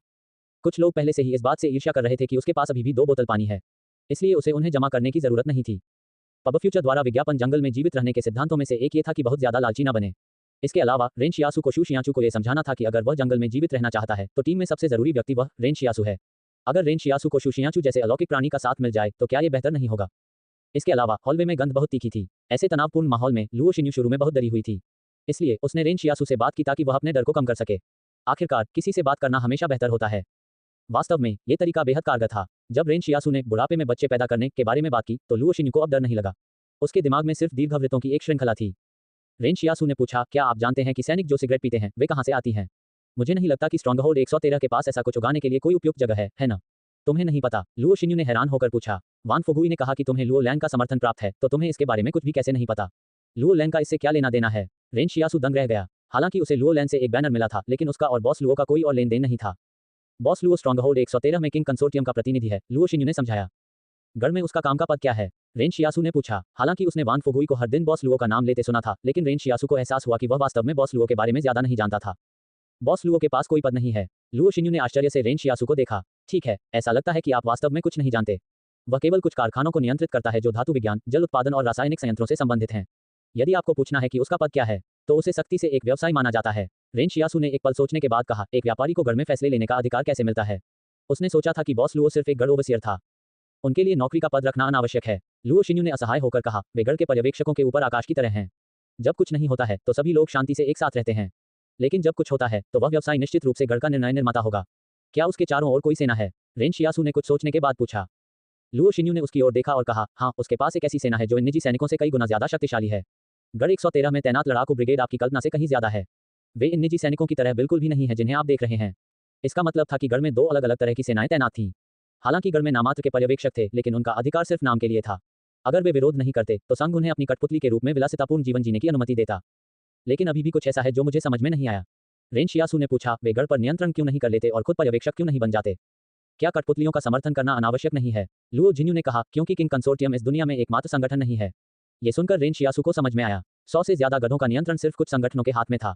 कुछ लोग पहले से ही इस बात से ईर्ष्या कर रहे थे कि उसके पास अभी भी 2 बोतल पानी है, इसलिए उसे उन्हें जमा करने की जरूरत नहीं थी। पब फ्यूचर द्वारा विज्ञापन जंगल में जीवित रहने के सिद्धांतों में से एक ये था कि बहुत ज्यादा लालची न बने। इसके अलावा रेन शियासू को शू शियांचू को यह समझाना था कि अगर वह जंगल में जीवित रहना चाहता है तो टीम में सबसे जरूरी व्यक्ति वह रेन शियासू है। अगर रेन शियासू को शू शियांचू जैसे अलौकिक प्राणी का साथ मिल जाए तो क्या यह बेहतर नहीं होगा? इसके अलावा हॉलवे में गंध बहुत तीखी थी। ऐसे तनावपूर्ण माहौल में लुओ शिन्यू शुरू में बहुत डरी हुई थी, इसलिए उसने रेन शियासू से बात की ताकि वह अपने डर को कम कर सके। आखिरकार किसी से बात करना हमेशा बेहतर होता है। वास्तव में यह तरीका बेहद कारगर था। जब रेन शियासू ने बुढ़ापे में बच्चे पैदा करने के बारे में बात की तो लुओ शिन्यू को अब डर नहीं लगा। उसके दिमाग में सिर्फ दीर्घवृत्तों की एक श्रृंखला थी। रेन शियासू ने पूछा, क्या आप जानते हैं कि सैनिक जो सिगरेट पीते हैं वे कहां से आती हैं? मुझे नहीं लगता कि स्ट्रॉन्गहोल्ड 113 के पास ऐसा कुछ उगाने के लिए कोई उपयुक्त जगह है ना? तुम्हें नहीं पता? लुओ शिन्यू ने हैरान होकर पूछा। वान फुगुई ने कहा कि तुम्हें लुओ लैंग का समर्थन प्राप्त है, तो तुम्हें इसके बारे में कुछ भी कैसे नहीं पता? लुओ लैंग का इससे क्या लेना देना है? रेन शियासू दंग रह गया। हालांकि उसे लुओ लैंग से एक बैनर मिला था, लेकिन उसका और बॉस लुओ का कोई और लेन देन नहीं था। बॉस लुओ स्ट्रॉन्गहोल्ड 113 में किंग कंसोर्टियम का प्रतिनिधि है, लुओ शिन्यू ने समझाया। गढ़ में उसका काम का पद क्या है? रेन शियासू ने पूछा। हालांकि उसने वान फुगुई को हर दिन बॉस लुओ का नाम लेते सुना था, लेकिन रेन शियासू को एहसास हुआ कि वह वास्तव में बॉस लुओ के बारे में ज्यादा नहीं जानता था। बॉस लुओ के पास कोई पद नहीं है। लुओ शिन्यू ने आश्चर्य से रेन शियासू को देखा। ठीक है, ऐसा लगता है कि आप वास्तव में कुछ नहीं जानते। वह केवल कुछ कारखानों को नियंत्रित करता है जो धातु विज्ञान, जल उत्पादन और रासायनिक संयंत्रों से संबंधित हैं। यदि आपको पूछना है कि उसका पद क्या है, तो उसे सख्ती से एक व्यवसाय माना जाता है। रेन शियासू ने एक पल सोचने के बाद कहा, एक व्यापारी को गढ़ में फैसले लेने का अधिकार कैसे मिलता है? उसने सोचा था कि बॉस लुओ सिर्फ एक गढ़ ओवरसियर था। उनके लिए नौकरी का पद रखना अनावश्यक है। लुओ शिन्यू ने असहाय होकर कहा, वे गढ़ के पर्यवेक्षकों के ऊपर आकाश की तरह हैं। जब कुछ नहीं होता है तो सभी लोग शांति से एक साथ रहते हैं, लेकिन जब कुछ होता है तो वह व्यवसाय निश्चित रूप से गढ़ का निर्णय निर्माता होगा। क्या उसके चारों ओर कोई सेना है? रेन शियासू ने कुछ सोचने के बाद पूछा। लुओ शिन्यू ने उसकी ओर देखा और कहा, हाँ, उसके पास एक ऐसी सेना है जो इन निजी सैनिकों से कई गुना ज्यादा शक्तिशाली है। गढ़ 113 में तैनात लड़ाकू ब्रिगेड आपकी कल्पना से कहीं ज्यादा है। वे इन निजी सैनिकों की तरह बिल्कुल भी नहीं है जिन्हें आप देख रहे हैं। इसका मतलब था कि गढ़ में 2 अलग अलग तरह की सेनाएं तैनात थीं। हालांकि गढ़ में नामात्र के पर्यवेक्षक थे, लेकिन उनका अधिकार सिर्फ नाम के लिए था। अगर वे विरोध नहीं करते तो संघ उन्हें अपनी कठपुतली के रूप में विलासितापूर्ण जीवन जीने की अनुमति देता। लेकिन अभी भी कुछ ऐसा है जो मुझे समझ में नहीं आया। रेन शियासू ने पूछा, वे गढ़ पर नियंत्रण क्यों नहीं कर लेते और खुद पर्यवेक्षक क्यों नहीं बन जाते? क्या कठपुतलियों का समर्थन करना अनावश्यक नहीं है? लुओ जिन्यू ने कहा, क्योंकि किंग कंसोर्टियम इस दुनिया में एकमात्र संगठन नहीं है। ये सुनकर रेन शियासू को समझ में आया। 100 से ज्यादा गधों का नियंत्रण सिर्फ कुछ संगठनों के हाथ में था।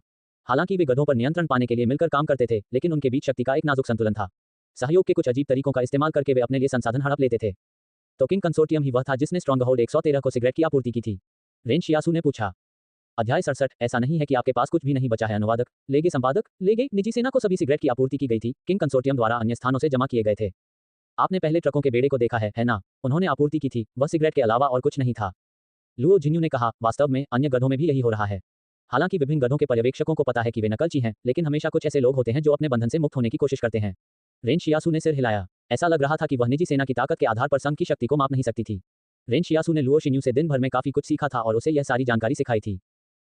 हालांकि वे गधों पर नियंत्रण पाने के लिए मिलकर काम करते थे, लेकिन उनके बीच शक्ति का एक नाजुक संतुलन था। सहयोग के कुछ अजीब तरीकों का इस्तेमाल करके वे अपने लिए संसाधन हड़प लेते थे। तो किंग कंसोर्टियम ही वह था जिसने स्ट्रॉन्गहोल्ड 113 को सिगरेट की आपूर्ति की थी? रेन शियासू ने पूछा। अध्याय 67। ऐसा नहीं है कि आपके पास कुछ भी नहीं बचा है। अनुवादक, लेगे संपादक, लेगे निजी सेना को सभी सिगरेट की आपूर्ति की गई थी, किंग कंसोर्टियम द्वारा अन्य स्थानों से जमा किए गए थे। आपने पहले ट्रकों के बेड़े को देखा है ना? उन्होंने आपूर्ति की थी, वह सिगरेट के अलावा और कुछ नहीं था। लुओ जिन्यू ने कहा, वास्तव में अन्य गधों में भी यही हो रहा है। हालांकि विभिन्न गधों के पर्यवेक्षकों को पता है कि वे नकलची हैं, लेकिन हमेशा कुछ ऐसे लोग होते हैं जो अपने बंधन से मुक्त होने की कोशिश करते हैं। रेन शियासु ने सिर हिलाया। ऐसा लग रहा था कि वह निजी सेना की ताकत के आधार पर संघ की शक्ति को माप नहीं सकती थी। रेन शियासु ने लुओ शिन्यू से दिन भर में काफी कुछ सीखा था और उसे यह सारी जानकारी सिखाई थी।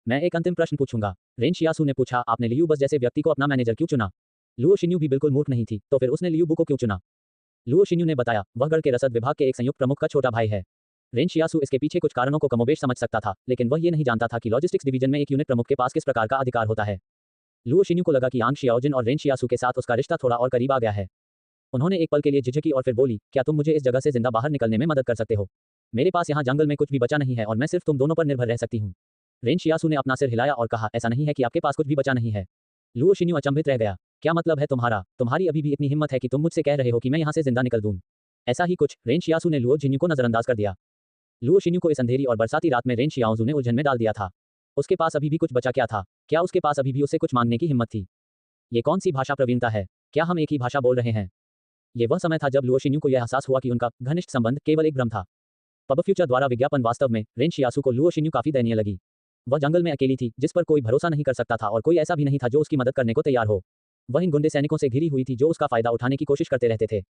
मैं एक अंतिम प्रश्न पूछूंगा, रेन शियासु ने पूछा, आपने लियू बस जैसे व्यक्ति को अपना मैनेजर क्यों चुना? लुओ शिन्यू भी बिल्कुल मूर्ख नहीं थी, तो फिर उसने लियू बु को क्यों चुना? लुओ शिन्यू ने बताया, वह गढ़ के रसद विभाग के एक संयुक्त प्रमुख का छोटा भाई है। रेन शियासु इसके पीछे कुछ कारणों को कमोबेश समझ सकता था, लेकिन वह ये नहीं जानता था कि लॉजिस्टिक्स डिवीजन में एक यूनिट प्रमुख के पास किस प्रकार का अधिकार होता है। लुओ शिन्यू को लगा कि यांग शियाओजिन और रेन शियासु के साथ उसका रिश्ता थोड़ा और करीब आ गया है। उन्होंने एक पल के लिए झिझकी और फिर बोली, क्या तुम मुझे इस जगह से जिंदा बाहर निकलने में मदद कर सकते हो? मेरे पास यहाँ जंगल में कुछ भी बचा नहीं है और मैं सिर्फ तुम दोनों पर निर्भर रह सकती हूँ। रेन शियासु ने अपना सिर हिलाया और कहा, ऐसा नहीं है कि आपके पास कुछ भी बचा नहीं है। लुओ शिन्यू अचंभित रह गया। क्या मतलब है तुम्हारा? तुम्हारी अभी भी इतनी हिम्मत है कि तुम मुझसे कह रहे हो कि मैं यहाँ से जिंदा निकल दूं? ऐसा ही कुछ। रेन शियासु ने लुओ जिन्यू को नजरअंदाज कर दिया। लुओ शिन्यू को इस अंधेरी और बरसाती रात में रेन शियाओजू ने उलझन में डाल दिया था। उसके पास अभी भी कुछ बचा क्या था? क्या उसके पास अभी भी उससे कुछ मांगने की हिम्मत थी? ये कौन सी भाषा प्रवीणता है? क्या हम एक ही भाषा बोल रहे हैं? ये वह समय था जब लुओ शिन्यू को यह एहसास हुआ कि उनका घनिष्ठ संबंध केवल एक भ्रम था। पब फ्यूचर द्वारा विज्ञापन वास्तव में रेन शियासु को लुओ शिन्यू काफी दयनीय लगी। वह जंगल में अकेली थी, जिस पर कोई भरोसा नहीं कर सकता था और कोई ऐसा भी नहीं था जो उसकी मदद करने को तैयार हो। वह इन गुंडे सैनिकों से घिरी हुई थी जो उसका फायदा उठाने की कोशिश करते रहते थे।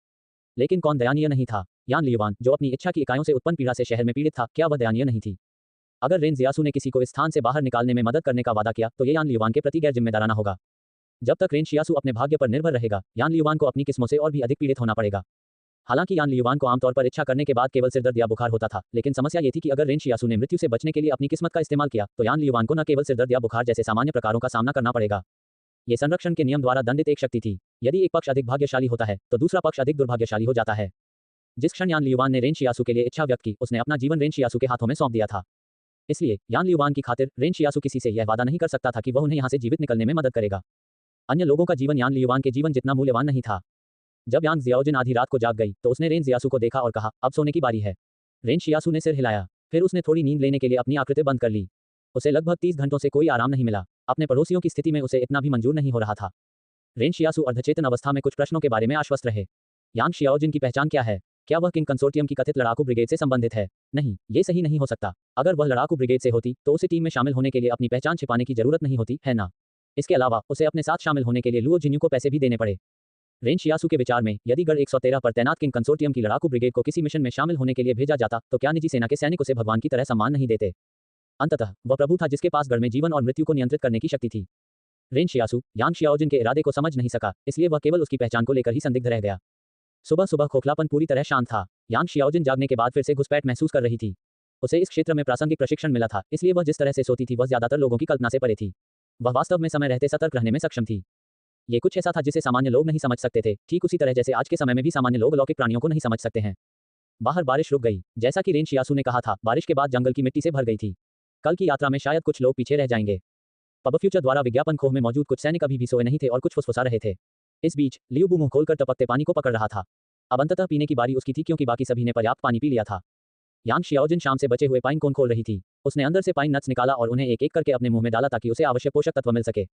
लेकिन कौन दयानीय नहीं था? यान लियुवान, जो अपनी इच्छा की इकाइयों से उत्पन्न पीड़ा से शहर में पीड़ित था, क्या वह दयानीय नहीं थी? अगर रेन जियासु ने किसी को इस स्थान से बाहर निकालने में मदद करने का वादा किया, तो ये यान लियुवान के प्रति गैर जिम्मेदाराना होगा। जब तक रेन शियासु अपने भाग्य पर निर्भर रहेगा, यान लियुवान को अपनी किस्मों से और भी अधिक पीड़ित होना पड़ेगा। हालांकि यान लियुवान को आमतौर पर इच्छा करने के बाद केवल सिरदर्द या बुखार होता था, लेकिन समस्या ये थी कि अगर रेन शियासु ने मृत्यु से बचने के लिए अपनी किस्मत का इस्तेमाल किया, तो यान लियुवान को न केवल सिरदर्द या बुखार जैसे सामान्य प्रकारों का सामना करना पड़ेगा। ये संरक्षण के नियम द्वारा दंडित एक शक्ति थी। यदि एक पक्ष अधिक भाग्यशाली होता है, तो दूसरा पक्ष अधिक दुर्भाग्यशाली हो जाता है। जिस क्षण यान लियुवान ने रेन शियासु के लिए इच्छा व्यक्त की, उसने अपना जीवन रेन शियासु के हाथों में सौंप दिया था। इसलिए यान लियुवान की खातिर रेन शियासु किसी से यह वादा नहीं कर सकता था कि वह उन्हें यहाँ से जीवित निकलने में मदद करेगा। अन्य लोगों का जीवन यान लियुवान के जीवन जितना मूल्यवान नहीं था। जब यांग जियाओजिन आधी रात को जाग गई, तो उसने रेन जियासु को देखा और कहा, अब सोने की बारी है। रेन शियासु ने सिर हिलाया। फिर उसने थोड़ी नींद लेने के लिए अपनी आकृति बंद कर ली। उसे लगभग 30 घंटों से कोई आराम नहीं मिला। अपने पड़ोसियों की स्थिति में उसे इतना भी मंजूर नहीं हो रहा था। रेन शियासु अर्धचेतन अवस्था में कुछ प्रश्नों के बारे में आश्वस्त रहे। यांग शियाओजिन की पहचान क्या है? क्या वह किंग कंसोर्टियम की कथित लड़ाकू ब्रिगेड से संबंधित है? नहीं, ये सही नहीं हो सकता। अगर वह लड़ाकू ब्रिगेड से होती, तो उसे टीम में शामिल होने के लिए अपनी पहचान छिपाने की जरूरत नहीं होती, है ना? इसके अलावा उसे अपने साथ शामिल होने के लिए लुओ जिन्यू को पैसे भी देने पड़े। रेन शियासु के विचार में, यदि गढ़ 113 पर तैनात किंग कंसोर्टियम की लड़ाकू ब्रिगेड को किसी मिशन में शामिल होने के लिए भेजा जाता, तो क्या निजी सेना के सैनिक उसे भगवान की तरह सम्मान नहीं देते? अंततः वह प्रभु था जिसके पास गढ़ में जीवन और मृत्यु को नियंत्रित करने की शक्ति थी। रेन शियासु यांग शियाओजिन के इरादे को समझ नहीं सका, इसलिए वह केवल उसकी पहचान को लेकर ही संदिग्ध रह गया। सुबह सुबह खोखलापन पूरी तरह शांत था। यांग शियाओजिन जागने के बाद फिर से घुसपैठ महसूस कर रही थी। उसे इस क्षेत्र में प्रासंगिक प्रशिक्षण मिला था, इसलिए वह जिस तरह से सोती थी वह ज्यादातर लोगों की कल्पना से परे थी। वह वास्तव में समय रहते सतर्क रहने में सक्षम थी। ये कुछ ऐसा था जिसे सामान्य लोग नहीं समझ सकते थे, ठीक उसी तरह जैसे आज के समय में भी सामान्य लोग अलौकिक प्राणियों को नहीं समझ सकते हैं। बाहर बारिश रुक गई। जैसा कि रेन शियासु ने कहा था, बारिश के बाद जंगल की मिट्टी से भर गई थी। कल की यात्रा में शायद कुछ लोग पीछे रह जाएंगे। पब फ्यूचर द्वारा विज्ञापन खोह में मौजूद कुछ सैनिक अभी भी सोए नहीं थे और कुछ फुसफुसा रहे थे। इस बीच लियू बु मुंह खोलकर टपकते पानी को पकड़ रहा था। अब अंततः पीने की बारी उसकी थी, क्योंकि बाकी सभी ने पर्याप्त पानी पी लिया था। यांग शियाओजिन शाम से बचे हुए पाइन कोन खोल रही थी। उसने अंदर से पाइन नट्स निकाला और उन्हें एक एक करके अपने मुंह में डाला ताकि उसे आवश्यक पोषक तत्व मिल सके।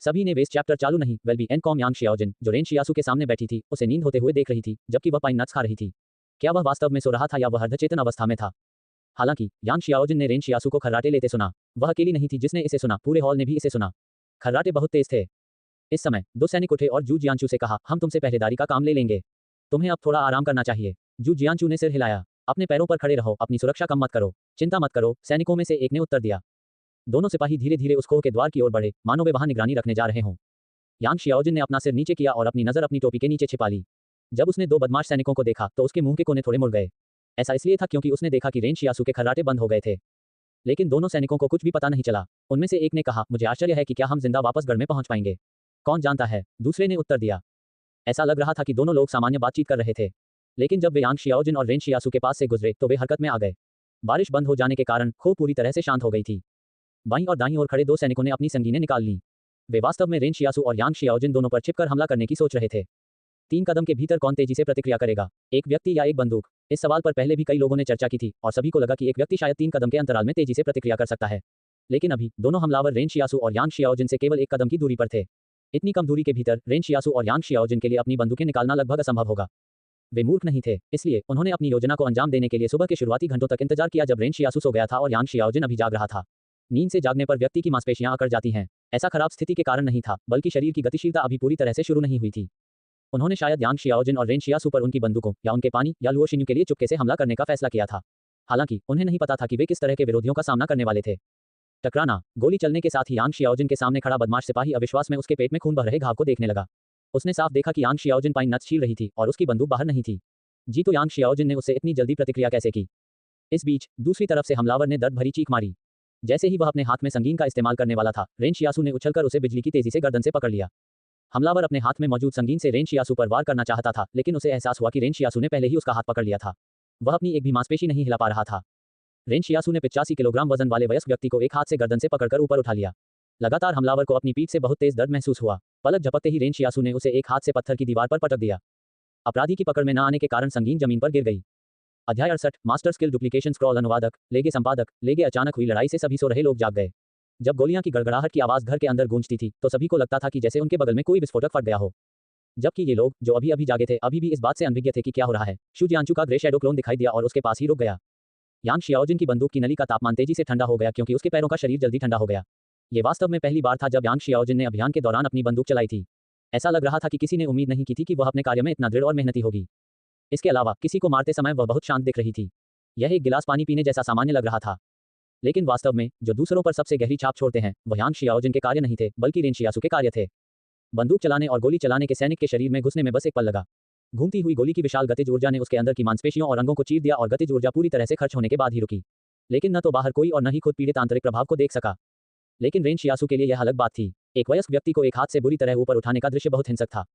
सभी ने वेस्ट चैप्टर चालू नहीं वेल बी एन कॉम। यांग शियाओजिन, जो रेन शियासु के सामने बैठी थी, उसे नींद होते हुए देख रही थी, जबकि वह पाइन नट्स खा रही थी। क्या वह वास्तव में सो रहा था या वह अर्धचेतन अवस्था में था? हालांकि यांग शियाओजिन ने रेन शियासु को खर्राटे लेते सुना। वह अकेली नहीं थी जिसने इसे सुना, पूरे हॉल ने भी इसे सुना। खर्राटे बहुत तेज थे। इस समय 2 सैनिक उठे और जू जियांचू से कहा, हम तुमसे पहरेदारी का काम ले लेंगे। तुम्हें अब थोड़ा आराम करना चाहिए। जू जियांचू ने सिर हिलाया। अपने पैरों पर खड़े रहो, अपनी सुरक्षा कम मत करो। चिंता मत करो, सैनिकों में से एक ने उत्तर दिया। दोनों सिपाही धीरे धीरे उस खोह के द्वार की ओर बढ़े, मानो वे वहां निगरानी रखने जा रहे हों। यांग शियाओजिन ने अपना सिर नीचे किया और अपनी नजर अपनी टोपी के नीचे छिपा ली। जब उसने 2 बदमाश सैनिकों को देखा, तो उसके मुंह के कोने थोड़े मुड़ गए। ऐसा इसलिए था क्योंकि उसने देखा कि रेन शियासु के खर्राटे बंद हो गए थे। लेकिन दोनों सैनिकों को कुछ भी पता नहीं चला। उनमें से एक ने कहा, मुझे आश्चर्य है कि क्या हम जिंदा वापस गढ़ में पहुंच पाएंगे। कौन जानता है, दूसरे ने उत्तर दिया। ऐसा लग रहा था कि दोनों लोग सामान्य बातचीत कर रहे थे। लेकिन जब वे यांग शियाओजिन और रेन शियासु के पास से गुजरे, तो वे हरकत में आ गए। बारिश बंद हो जाने के कारण खोह पूरी तरह से शांत हो गई थी। बाईं और दाईं ओर खड़े 2 सैनिकों ने अपनी संगीनें निकाल लीं। वे वास्तव में रेन शियासु और यांग शियाओजिन दोनों पर छिपकर हमला करने की सोच रहे थे। 3 कदम के भीतर कौन तेजी से प्रतिक्रिया करेगा, एक व्यक्ति या एक बंदूक? इस सवाल पर पहले भी कई लोगों ने चर्चा की थी और सभी को लगा कि एक व्यक्ति शायद 3 कदम के अंतराल में तेजी से प्रतिक्रिया कर सकता है। लेकिन अभी दोनों हमलावर रेन शियासु और यांग शियाओजिन से केवल 1 कदम की दूरी पर थे। इतनी कम दूरी के भीतर रेन शियासु और यांग शियाओजिन के लिए अपनी बंदूकें निकालना लगभग असंभव होगा। वे मूर्ख नहीं थे, इसलिए उन्होंने अपनी योजना को अंजाम देने के लिए सुबह के शुरुआती घंटों तक इंतजार किया जब रेन शियासु सो गया था और यांग शियाओजिन अभी जाग रहा था। नींद से जागने पर व्यक्ति की मांसपेशियां अकड़ जाती हैं। ऐसा खराब स्थिति के कारण नहीं था, बल्कि शरीर की गतिशीलता अभी पूरी तरह से शुरू नहीं हुई थी। उन्होंने शायद यांग शियाओजिन और रेन शियासु पर उनकी बंदूकों या उनके पानी या लुओ शिन्यू के लिए चुपके से हमला करने का फैसला किया था। हालांकि उन्हें नहीं पता था कि वे किस तरह के विरोधियों का सामना करने वाले थे। टकराना, गोली चलने के साथ ही यांग शियाओजिन के सामने खड़ा बदमाश सिपाही अविश्वास में उसके पेट में खून बह रहे घाव को देखने लगा। उसने साफ देखा कि यांग शियाओजिन पाइन नट्स छील रही थी और उसकी बंदूक बाहर नहीं थी। जी तो यांग शियाओजिन ने उससे इतनी जल्दी प्रतिक्रिया कैसे की? इस बीच दूसरी तरफ से हमलावर ने दर्द भरी चीख मारी। जैसे ही वह अपने हाथ में संगीन का इस्तेमाल करने वाला था, रेन शियासु ने उछलकर उसे बिजली की तेजी से गर्दन से पकड़ लिया। हमलावर अपने हाथ में मौजूद संगीन से रेन शियासु पर वार करना चाहता था, लेकिन उसे एहसास हुआ कि रेन शियासु ने पहले ही उसका हाथ पकड़ लिया था। वह अपनी एक भी मांसपेशी नहीं हिला पा रहा था। रेन शियासु ने 85 किलोग्राम वजन वाले वयस्क व्यक्ति को एक हाथ से गर्दन से पकड़कर ऊपर उठा लिया। लगातार हमलावर को अपनी पीठ से बहुत तेज दर्द महसूस हुआ। पलक झपकते ही रेन शियासु ने उसे एक हाथ से पत्थर की दीवार पर पटक दिया। अपराधी की पकड़ में न आने के कारण संगीन जमीन पर गिर गई। अध्याय 68 मास्टर स्किल डुप्लीकेशन स्क्रॉल अनुवादक लेगे संपादक लेगे अचानक हुई लड़ाई से सभी सो रहे लोग जाग गए। जब गोलियां की गड़गड़ाहट की आवाज घर के अंदर गूंजती थी तो सभी को लगता था कि जैसे उनके बगल में कोई विस्फोटक फट गया हो। जबकि ये लोग जो अभी अभी जागे थे अभी भी इस बात से अनभिज्ञ थे कि क्या हो रहा है। शू जियांचू का ग्रे शैडो क्लोन दिखाई दिया और उसके पास ही रुक गया। यांग शियाओजिन की बंदूक की नली का तापमान तेजी से ठंडा हो गया क्योंकि उसके पैरों का शरीर जल्दी ठंडा हो गया। ये वास्तव में पहली बार था जब यांग शियाओजिन ने अभियान के दौरान अपनी बंदूक चलाई थी। ऐसा लग रहा था कि किसी ने उम्मीद नहीं की थी कि वह अपने कार्य में इतना दृढ़ और मेहनती होगी। इसके अलावा किसी को मारते समय वह बहुत शांत दिख रही थी। यह एक गिलास पानी पीने जैसा सामान्य लग रहा था। लेकिन वास्तव में जो दूसरों पर सबसे गहरी छाप छोड़ते हैं वह यांग शियाओजिन के कार्य नहीं थे, बल्कि रेन शियासु के कार्य थे। बंदूक चलाने और गोली चलाने के सैनिक के शरीर में घुसने में बस एक पल लगा। घूमती हुई गोली की विशाल गतिज ऊर्जा ने उसके अंदर की मांसपेशियों और अंगों को चीर दिया और गतिज ऊर्जा पूरी तरह से खर्च होने के बाद ही रुकी। लेकिन न तो बाहर कोई और न ही खुद पीड़ित आंतरिक प्रभाव को देख सका। लेकिन रेन शियासु के लिए यह अलग बात थी। एक वयस्क व्यक्ति को एक हाथ से बुरी तरह ऊपर उठाने का दृश्य बहुत हिंसक था।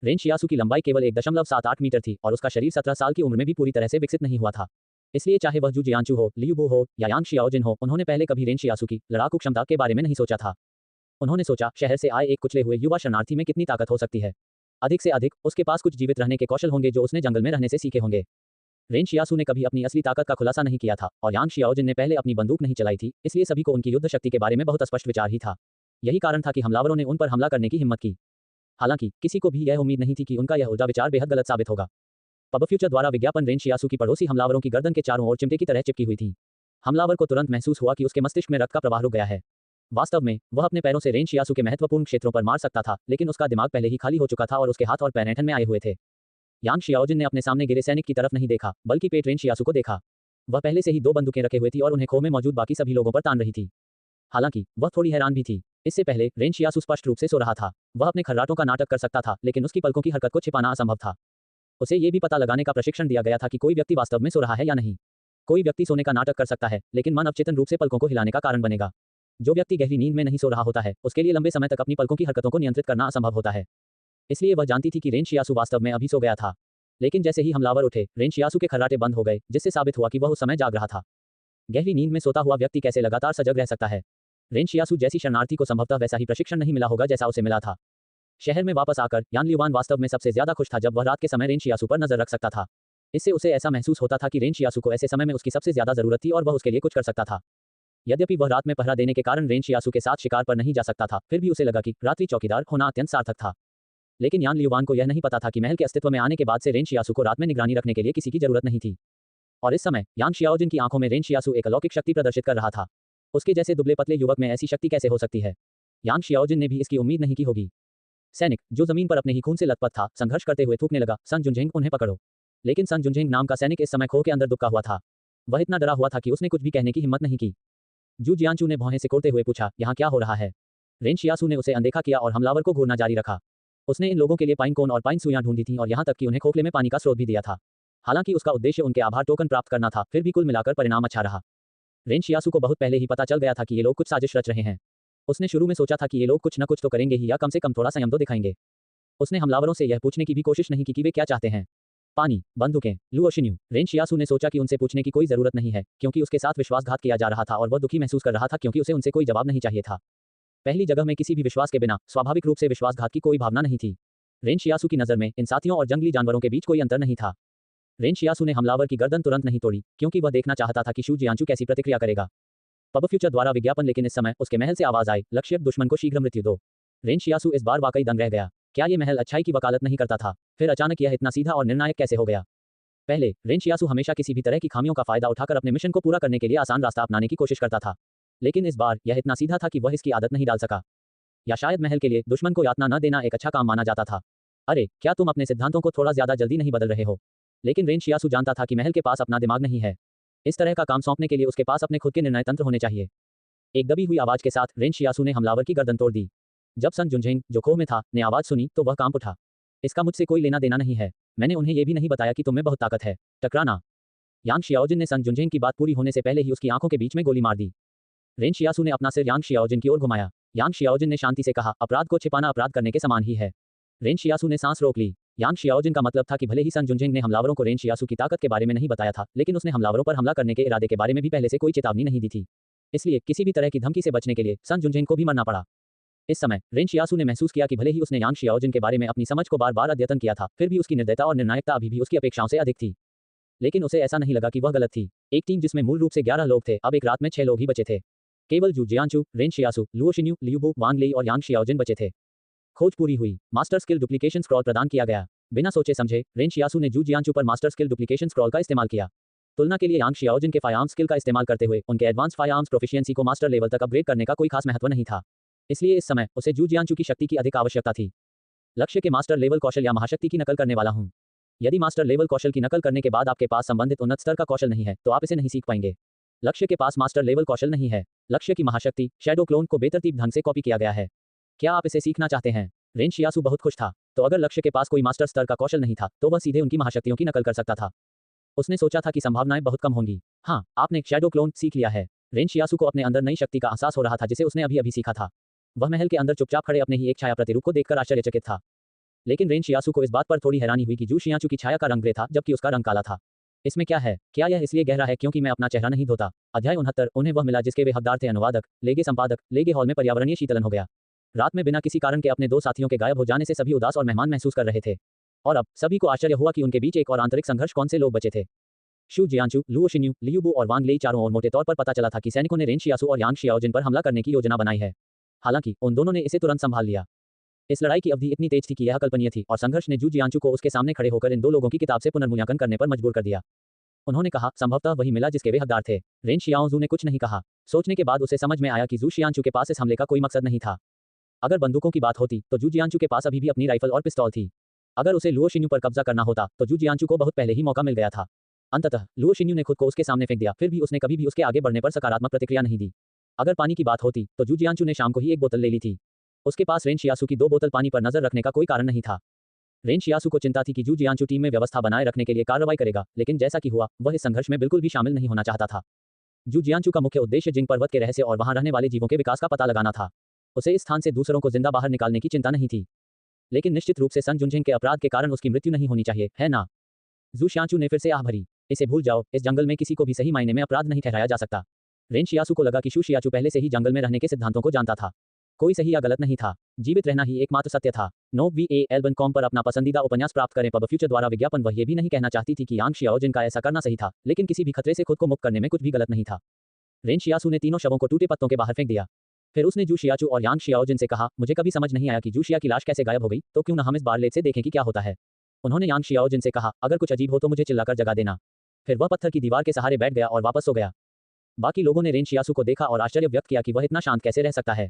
रेन शियासु की लंबाई केवल 1.78 मीटर थी और उसका शरीर 17 साल की उम्र में भी पूरी तरह से विकसित नहीं हुआ था। इसलिए चाहे वह जू जियांचू हो, लियू बो हो या यांग शियाओजिन हो, उन्होंने पहले कभी रेन शियासु की लड़ाकू क्षमता के बारे में नहीं सोचा था। उन्होंने सोचा शहर से आए एक कुचले हुए युवा शरणार्थी में कितनी ताकत हो सकती है। अधिक से अधिक उसके पास कुछ जीवित रहने के कौशल होंगे जो उसने जंगल में रहने से सीखे होंगे। रेन शियासु ने कभी अपनी असली ताकत का खुलासा नहीं किया था और यांग शियाओजिन ने पहले अपनी बंदूक नहीं चलाई थी, इसलिए सभी को उनकी युद्ध शक्ति के बारे में बहुत स्पष्ट विचार ही था। यही कारण था कि हमलावरों ने उन पर हमला करने की हिम्मत की। हालांकि किसी को भी यह उम्मीद नहीं थी कि उनका यह ऊर्जा विचार बेहद गलत साबित होगा। पब फ्यूचर द्वारा विज्ञापन रेन शियासु की पड़ोसी हमलावरों की गर्दन के चारों ओर चिमटे की तरह चिपकी हुई थी। हमलावर को तुरंत महसूस हुआ कि उसके मस्तिष्क में रक्त का प्रवाह रुक गया है। वास्तव में वह अपने पैरों से रेन शियासु के महत्वपूर्ण क्षेत्रों पर मार सकता था, लेकिन उसका दिमाग पहले ही खाली हो चुका था और उसके हाथ और पैर ऐंठन में आए हुए थे। यांग शियाओजिन ने अपने सामने गिरे सैनिक की तरफ नहीं देखा, बल्कि पेट रेन शियासु को देखा। वह पहले से ही 2 बंदूकें रखे हुए थी और उन्हें खो में मौजूद बाकी सभी लोगों पर तान रही थी। हालांकि वह थोड़ी हैरान भी थी। इससे पहले रेन शियासु स्पष्ट रूप से सो रहा था। वह अपने खर्राटों का नाटक कर सकता था, लेकिन उसकी पलकों की हरकत को छिपाना असंभव था। उसे ये भी पता लगाने का प्रशिक्षण दिया गया था कि कोई व्यक्ति वास्तव में सो रहा है या नहीं। कोई व्यक्ति सोने का नाटक कर सकता है, लेकिन मन अवचेतन रूप से पलकों को हिलाने का कारण बनेगा। जो व्यक्ति गहरी नींद में नहीं सो रहा होता है, उसके लिए लंबे समय तक अपनी पलकों की हरकतों को नियंत्रित करना असंभव होता है। इसलिए वह जानती थी कि रेन शियासु वास्तव में अभी सो गया था। लेकिन जैसे ही हमलावर उठे, रेन शियासु के खर्राटे बंद हो गए, जिससे साबित हुआ कि वह उस समय जाग रहा था। गहरी नींद में सोता हुआ व्यक्ति कैसे लगातार सजग रह सकता है? रेन शियासु जैसी शरणार्थी को संभवतः वैसा ही प्रशिक्षण नहीं मिला होगा जैसा उसे मिला था। शहर में वापस आकर यान लियुआन वास्तव में सबसे ज्यादा खुश था जब वह रात के समय रेन शियासु पर नजर रख सकता था। इससे उसे ऐसा महसूस होता था कि रेन शियासु को ऐसे समय में उसकी सबसे ज्यादा जरूरत थी और वह उसके लिए कुछ कर सकता था। यद्यपि वह रात में पहरा देने के कारण रेन शियासु के साथ शिकार पर नहीं जा सकता था, फिर भी उसे लगा कि रात्रि चौकीदार होना अत्यंत सार्थक था। लेकिन यान लियुआन को यह नहीं पता था कि महल के अस्तित्व में आने के बाद से रेन शियासु को रात में निगरानी रखने के लिए किसी की जरूरत नहीं थी। और इस समय यांग शियाओजिन की आंखों में रेन शियासु एक अलौकिक शक्ति प्रदर्शित कर रहा था। उसके जैसे दुबले पतले युवक में ऐसी शक्ति कैसे हो सकती है? यांग शियाओजिन ने भी इसकी उम्मीद नहीं की होगी। सैनिक जो जमीन पर अपने ही खून से लथपथ था, संघर्ष करते हुए थूकने लगा, सन जुनझेंग उन्हें पकड़ो। लेकिन सन जुनझेंग नाम का सैनिक इस समय खो के अंदर दुबका हुआ था। वह इतना डरा हुआ था कि उसने कुछ भी कहने की हिम्मत नहीं की। जू जियांचू ने भौहें सिकोड़ते हुए पूछा, यहाँ क्या हो रहा है? रेन शियासु ने उसे अनदेखा किया और हमलावर को घूरना जारी रखा। उसने इन लोगों के लिए पाइन कोन और पाइन सुइयां ढूंढी थी और यहाँ तक कि उन्हें खोखले में पानी का स्रोत भी दिया था। हालांकि उसका उद्देश्य उनके आभार टोकन प्राप्त करना था, फिर भी कुल मिलाकर परिणाम अच्छा रहा। रेन शियासु को बहुत पहले ही पता चल गया था कि ये लोग कुछ साजिश रच रहे हैं। उसने शुरू में सोचा था कि ये लोग कुछ न कुछ तो करेंगे ही, या कम से कम थोड़ा संयम तो दिखाएंगे। उसने हमलावरों से यह पूछने की भी कोशिश नहीं की कि वे क्या चाहते हैं। पानी, बंदूकें, लुओ शिन्यू। रेन शियासु ने सोचा कि उनसे पूछने की कोई जरूरत नहीं है, क्योंकि उसके साथ विश्वासघात किया जा रहा था और वह दुखी महसूस कर रहा था क्योंकि उसे उनसे कोई जवाब नहीं चाहिए था। पहली जगह में किसी भी विश्वास के बिना स्वाभाविक रूप से विश्वासघात की कोई भावना नहीं थी। रेन शियासु की नज़र में इन साथियों और जंगली जानवरों के बीच कोई अंतर नहीं था। रेन शियासु ने हमलावर की गर्दन तुरंत नहीं तोड़ी, क्योंकि वह देखना चाहता था कि शू जियांचू कैसी प्रतिक्रिया करेगा। पब फ्यूचर द्वारा विज्ञापन। लेकिन इस समय उसके महल से आवाज आई, लक्ष्य, दुश्मन को शीघ्र मृत्यु दो। रेन शियासु इस बार वाकई दंग रह गया। क्या ये महल अच्छाई की वकालत नहीं करता था? फिर अचानक यह इतना सीधा और निर्णायक कैसे हो गया? पहले रेन शियासु हमेशा किसी भी तरह की खामियों का फायदा उठाकर अपने मिशन को पूरा करने के लिए आसान रास्ता अपनाने की कोशिश करता था, लेकिन इस बार यह इतना सीधा था कि वह इसकी आदत नहीं डाल सका। या शायद महल के लिए दुश्मन को यातना न देना एक अच्छा काम माना जाता था। अरे, क्या तुम अपने सिद्धांतों को थोड़ा ज्यादा जल्दी नहीं बदल रहे हो? लेकिन रेन शियासु जानता था कि महल के पास अपना दिमाग नहीं है। इस तरह का काम सौंपने के लिए उसके पास अपने खुद के निर्णय तंत्र होने चाहिए। एक दबी हुई आवाज के साथ रेन शियासु ने हमलावर की गर्दन तोड़ दी। जब सन जुनझेंग, जो खौफ में था, ने आवाज सुनी तो वह कांप उठा। इसका मुझसे कोई लेना देना नहीं है। मैंने उन्हें यह भी नहीं बताया कि तुम में बहुत ताकत है। टकराना। यांग शियाओजिन ने सन जुनझेंग की बात पूरी होने से पहले ही उसकी आंखों के बीच में गोली मार दी। रेन शियासु ने अपना सिर यांग शियाओजिन की ओर घुमाया। यांग शियाओजिन ने शांति से कहा, अपराध को छिपाना अपराध करने के समान ही है। रेन शियासु ने सांस रोक ली। यांग शियाओजिन का मतलब था कि भले ही सन जुनझेंग ने हमलावरों को रेन शियासु की ताकत के बारे में नहीं बताया था, लेकिन उसने हमलावरों पर हमला करने के इरादे के बारे में भी पहले से कोई चेतावनी नहीं दी थी। इसलिए किसी भी तरह की धमकी से बचने के लिए सन जुनझेंग को भी मरना पड़ा। इस समय रेन शियासु ने महसूस किया कि भले ही उसने यांग शियाओजिन के बारे में अपनी समझ को बार बार अद्यतन किया था, फिर भी उसकी निर्दयता और निर्णायकता अभी भी उसकी अपेक्षाओं से अधिक थी। लेकिन उसे ऐसा नहीं लगा कि वह गलत थी। एक टीम जिसमें मूल रूप से 11 लोग थे, अब एक रात में 6 लोग ही बचे थे। केवल जू जियांचू, रेन शियासु, लुओ शिन्यू, लियुबो, वांग लेई और यांग शियाओजिन बचे थे। खोज पूरी हुई। मास्टर स्किल डुप्लीकेशन स्क्रॉल प्रदान किया गया। बिना सोचे समझे रेन शियासु ने जू जियांचू पर मास्टर स्किल डुप्लीकेशन स्क्रॉल का इस्तेमाल किया। तुलना के लिए यांग शियाओजिन के फायरआर्म्स स्किल का इस्तेमाल करते हुए उनके एडवांस फायरआर्म्स प्रोफिशिएंसी को मास्टर लेवल तक अपग्रेड करने का कोई खास महत्व नहीं था। इसलिए इस समय उसे जू जियांचू की शक्ति की अधिक आवश्यकता थी। लक्ष्य के मास्टर लेवल कौशल या महाशक्ति की नकल करने वाला हूं। यदि मास्टर लेवल कौशल की नकल करने के बाद आपके पास संबंधित उन्नत स्तर का कौशल नहीं है, तो आप इसे नहीं सीख पाएंगे। लक्ष्य के पास मास्टर लेवल कौशल नहीं है। लक्ष्य की महाशक्ति शैडो क्लोन को बेतरतीब ढंग से कॉपी किया गया है। क्या आप इसे सीखना चाहते हैं? रेन शियासु बहुत खुश था। तो अगर लक्ष्य के पास कोई मास्टर स्तर का कौशल नहीं था, तो वह सीधे उनकी महाशक्तियों की नकल कर सकता था। उसने सोचा था कि संभावनाएं बहुत कम होंगी। हाँ, आपने शैडो क्लोन सीख लिया है। रेन शियासु को अपने अंदर नई शक्ति का एहसास हो रहा था जिसे उसने अभी अभी सीखा था। वह महल के अंदर चुपचाप खड़े अपने ही एक छाया प्रतिरूप को देखकर आश्चर्यचकित था। लेकिन रेन शियासु को इस बात पर थोड़ी हैरानी हुई कि जू शियांचू की छाया का रंग ग्रे था जबकि उसका रंग काला था। इसमें क्या है? क्या यह इसलिए गहरा है क्योंकि मैं अपना चेहरा नहीं धोता? अध्याय 69। उन्हें वह मिला जिसके वे हकदार थे। अनुवादक, लेगे संपादक। लेगे हॉल में पर्यावरणीय शीतलन हो गया। रात में बिना किसी कारण के अपने 2 साथियों के गायब हो जाने से सभी उदास और मेहमान महसूस कर रहे थे। और अब सभी को आश्चर्य हुआ कि उनके बीच एक और आंतरिक संघर्ष कौन से लोग बचे थे। शू जियांचू, लुओ शिन्यू, लियुबो और वांग लेई चारों ओर मोटे तौर पर पता चला था कि सैनिकों ने रेन शियासु और यांग शियाओजिन पर हमला करने की योजना बनाई है। हालांकि उन दोनों ने इसे तुरंत संभाल लिया। इस लड़ाई की अवधि इतनी तेज थी कि यह कल्पनीय थी और संघर्ष ने जू जियांचू को उसके सामने खड़े होकर इन 2 लोगों की किताब से पुनर्मूल्यांकन करने पर मजबूर कर दिया। उन्होंने कहा, संभवतः वही मिला जिसके वे हकदार थे। रेन शियाओजू ने कुछ नहीं कहा। सोचने के बाद उसे समझ में आया कि जू शियांचू के पास इस हमले का कोई मकसद नहीं था। अगर बंदूकों की बात होती तो जू जियांचू के पास अभी भी अपनी राइफल और पिस्तौल थी। अगर उसे लुओ शिन्यू पर कब्जा करना होता तो जू जियांचू को बहुत पहले ही मौका मिल गया था। अंततः लुओ शिन्यू ने खुद को उसके सामने फेंक दिया, फिर भी उसने कभी भी उसके आगे बढ़ने पर सकारात्मक प्रतिक्रिया नहीं दी। अगर पानी की बात होती तो जू जियांचू ने शाम को ही एक बोतल ले ली थी। उसके पास रेन शियासु की 2 बोतल पानी पर नजर रखने का कोई कारण नहीं था। रेन शियासु को चिंता थी कि जू जियांचू टीम में व्यवस्था बनाए रखने के लिए कार्रवाई करेगा, लेकिन जैसा कि हुआ, वह इस संघर्ष में बिल्कुल भी शामिल नहीं होना चाहता था। जू जियांचू का मुख्य उद्देश्य जिंग पर्वत के रहस्य और वहां रहने वाले जीवों के विकास का पता लगाना था। उसे इस स्थान से दूसरों को जिंदा बाहर निकालने की चिंता नहीं थी। लेकिन निश्चित रूप से सन जुनझेंग के अपराध के कारण उसकी मृत्यु नहीं होनी चाहिए, है ना? जू शियांचू ने फिर से आह भरी। इसे भूल जाओ, इस जंगल में किसी को भी सही मायने में अपराध नहीं ठहराया जा सकता। रेन शियासु को लगा कि शू शियाचू पहले से ही जंगल में रहने के सिद्धांतों को जानता था। कोई सही या गलत नहीं था, जीवित रहना ही एकमात्र सत्य था। NoVALBancom पर अपना पसंदीदा उपन्यास प्राप्त करें। पब फ्यूचर द्वारा विज्ञापन। वह ये भी नहीं कहना चाहती थी कि यांग शियाओजिन का ऐसा करना सही था, लेकिन किसी भी खतरे से खुद को मुक्त करने में कुछ भी गलत नहीं था। रेन शियासु ने तीनों शवों को टूटे पत्तों के बाहर फेंक दिया। फिर उसने जू शियाचू और यांग शियाओजिन से कहा, मुझे कभी समझ नहीं आया कि जू शिया की लाश कैसे गायब हो गई, तो क्यों न हम इस बार लेट से देखें कि क्या होता है। उन्होंने यांग शियाओजिन से कहा, अगर कुछ अजीब हो तो मुझे चिल्लाकर जगा देना। फिर वह पत्थर की दीवार के सहारे बैठ गया और वापस सो गया। बाकी लोगों ने रेन शियासु को देखा और आश्चर्य व्यक्त किया कि वह इतना शांत कैसे रह सकता है।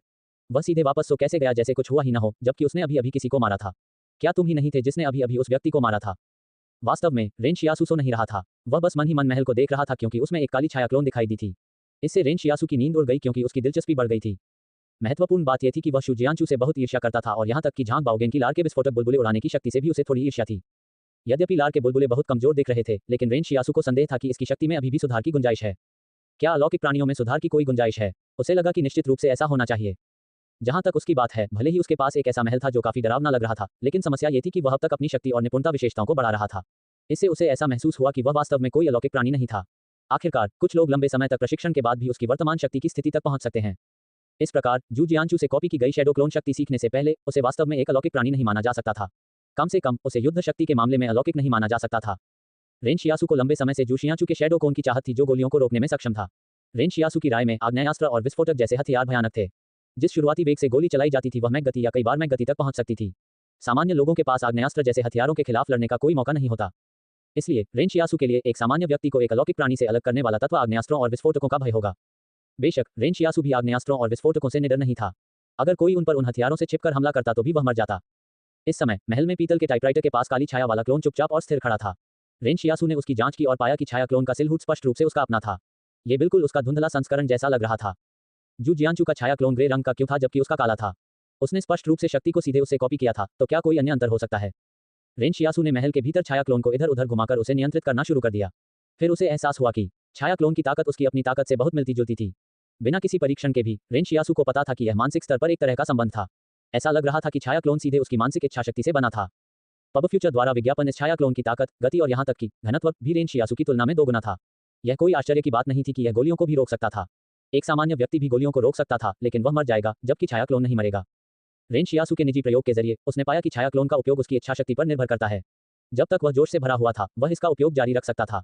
वह सीधे वापस सो कैसे गया जैसे कुछ हुआ ही न हो, जबकि उसने अभी अभी किसी को मारा था। क्या तुम ही नहीं थे जिसने अभी अभी उस व्यक्ति को मारा था? वास्तव में रेन शियासु सो नहीं रहा था। वह बस मन ही मन महल को देख रहा था क्योंकि उसमें एक काली छाया क्लोन दिखाई दी थी। इससे रेन शियासु की नींद उड़ गई क्योंकि उसकी दिलचस्पी बढ़ गई थी। महत्वपूर्ण बात यह थी कि वह शू जियांचू से बहुत ईर्ष्या करता था और यहाँ तक कि झांग बाओगेन की लार के विस्फोटक बुलबुले उड़ाने की शक्ति से भी उसे थोड़ी ईर्ष्या थी। यद्यपि लार के बुलबुले बहुत कमजोर दिख रहे थे, लेकिन रेन शियासु को संदेह था कि इसकी शक्ति में अभी भी सुधार की गुंजाइश है। क्या अलौकिक प्राणियों में सुधार की कोई गुंजाइश है? उसे लगा कि निश्चित रूप से ऐसा होना चाहिए। जहां तक उसकी बात है, भले ही उसके पास एक ऐसा महल था जो काफी डरावना लग रहा था, लेकिन समस्या ये थी कि वह अब तक अपनी शक्ति और निपुणता विशेषताओं को बढ़ा रहा था। इससे उसे ऐसा महसूस हुआ कि वह वास्तव में कोई अलौकिक प्राणी नहीं था। आखिरकार कुछ लोग लंबे समय तक प्रशिक्षण के बाद भी उसकी वर्तमान शक्ति की स्थिति तक पहुंच सकते हैं। इस प्रकार जू जियांचू से कॉपी की गई शैडो क्लोन शक्ति सीखने से पहले उसे वास्तव में एक अलौकिक प्राणी नहीं माना जा सकता था। कम से कम उसे युद्ध शक्ति के मामले में अलौकिक नहीं माना जा सकता था। रेन शियासु को लंबे समय से जू शियांचू के शैडो क्लोन की चाहत थी जो गोलियों को रोकने में सक्षम था। रेन शियासु की राय में आग्नेयास्त्र और विस्फोटक जैसे हथियार भयानक थे। जिस शुरुआती वेग से गोली चलाई जाती थी वह मैक गति या कई बार मैक गति तक पहुंच सकती थी। सामान्य लोगों के पास आग्नेयास्त्र जैसे हथियारों के खिलाफ लड़ने का कोई मौका नहीं होता। इसलिए रेन शियासु के लिए एक सामान्य व्यक्ति को एक अलौकिक प्राणी से अलग करने वाला तत्व आग्नेयास्त्रों और विस्फोटकों का भय होगा। बेशक रेन शियासु भी आग्नेयास्त्रों और विस्फोटकों से निडर नहीं था। अगर कोई उन पर उन हथियारों से छिपकर हमला करता तो भी वह मर जाता। इस समय महल में पीतल के टाइपराइटर के पास काली छाया वाला क्लोन चुपचाप और स्थिर खड़ा था। रेन शियासु ने उसकी जांच की और पाया कि छाया क्लोन का सिलहूट स्पष्ट रूप से उसका अपना था। ये बिल्कुल उसका धुंधला संस्करण जैसा लग रहा था। जू जियांचू का छाया क्लोन ग्रे रंग का क्यों था जबकि उसका काला था? उसने स्पष्ट रूप से शक्ति को सीधे उससे कॉपी किया था, तो क्या कोई अन्य अंतर हो सकता है? रेन शियासु ने महल के भीतर छाया क्लोन को इधर उधर घुमाकर उसे नियंत्रित करना शुरू कर दिया। फिर उसे एहसास हुआ कि छाया क्लोन की ताकत उसकी अपनी ताकत से बहुत मिलती जुलती थी। बिना किसी परीक्षण के भी रेन शियासु को पता था कि यह मानसिक स्तर पर एक तरह का संबंध था। ऐसा लग रहा था कि छाया क्लोन सीधे उसकी मानसिक इच्छा शक्ति से बना था। पब फ्यूचर द्वारा विज्ञापन इस छाया क्लोन की ताकत, गति और यहां तक कि घनत्व भी रेन शियासु की तुलना में दोगुना था। यह कोई आश्चर्य की बात नहीं थी कि यह गोलियों को भी रोक सकता था। एक सामान्य व्यक्ति भी गोलियों को रोक सकता था, लेकिन वह मर जाएगा, जबकि छाया क्लोन नहीं मरेगा। रेन शियासु के निजी प्रयोग के जरिए उसने पाया कि छाया क्लोन का उपयोग उसकी इच्छा शक्ति पर निर्भर करता है। जब तक वह जोश से भरा हुआ था, वह इसका उपयोग जारी रख सकता था।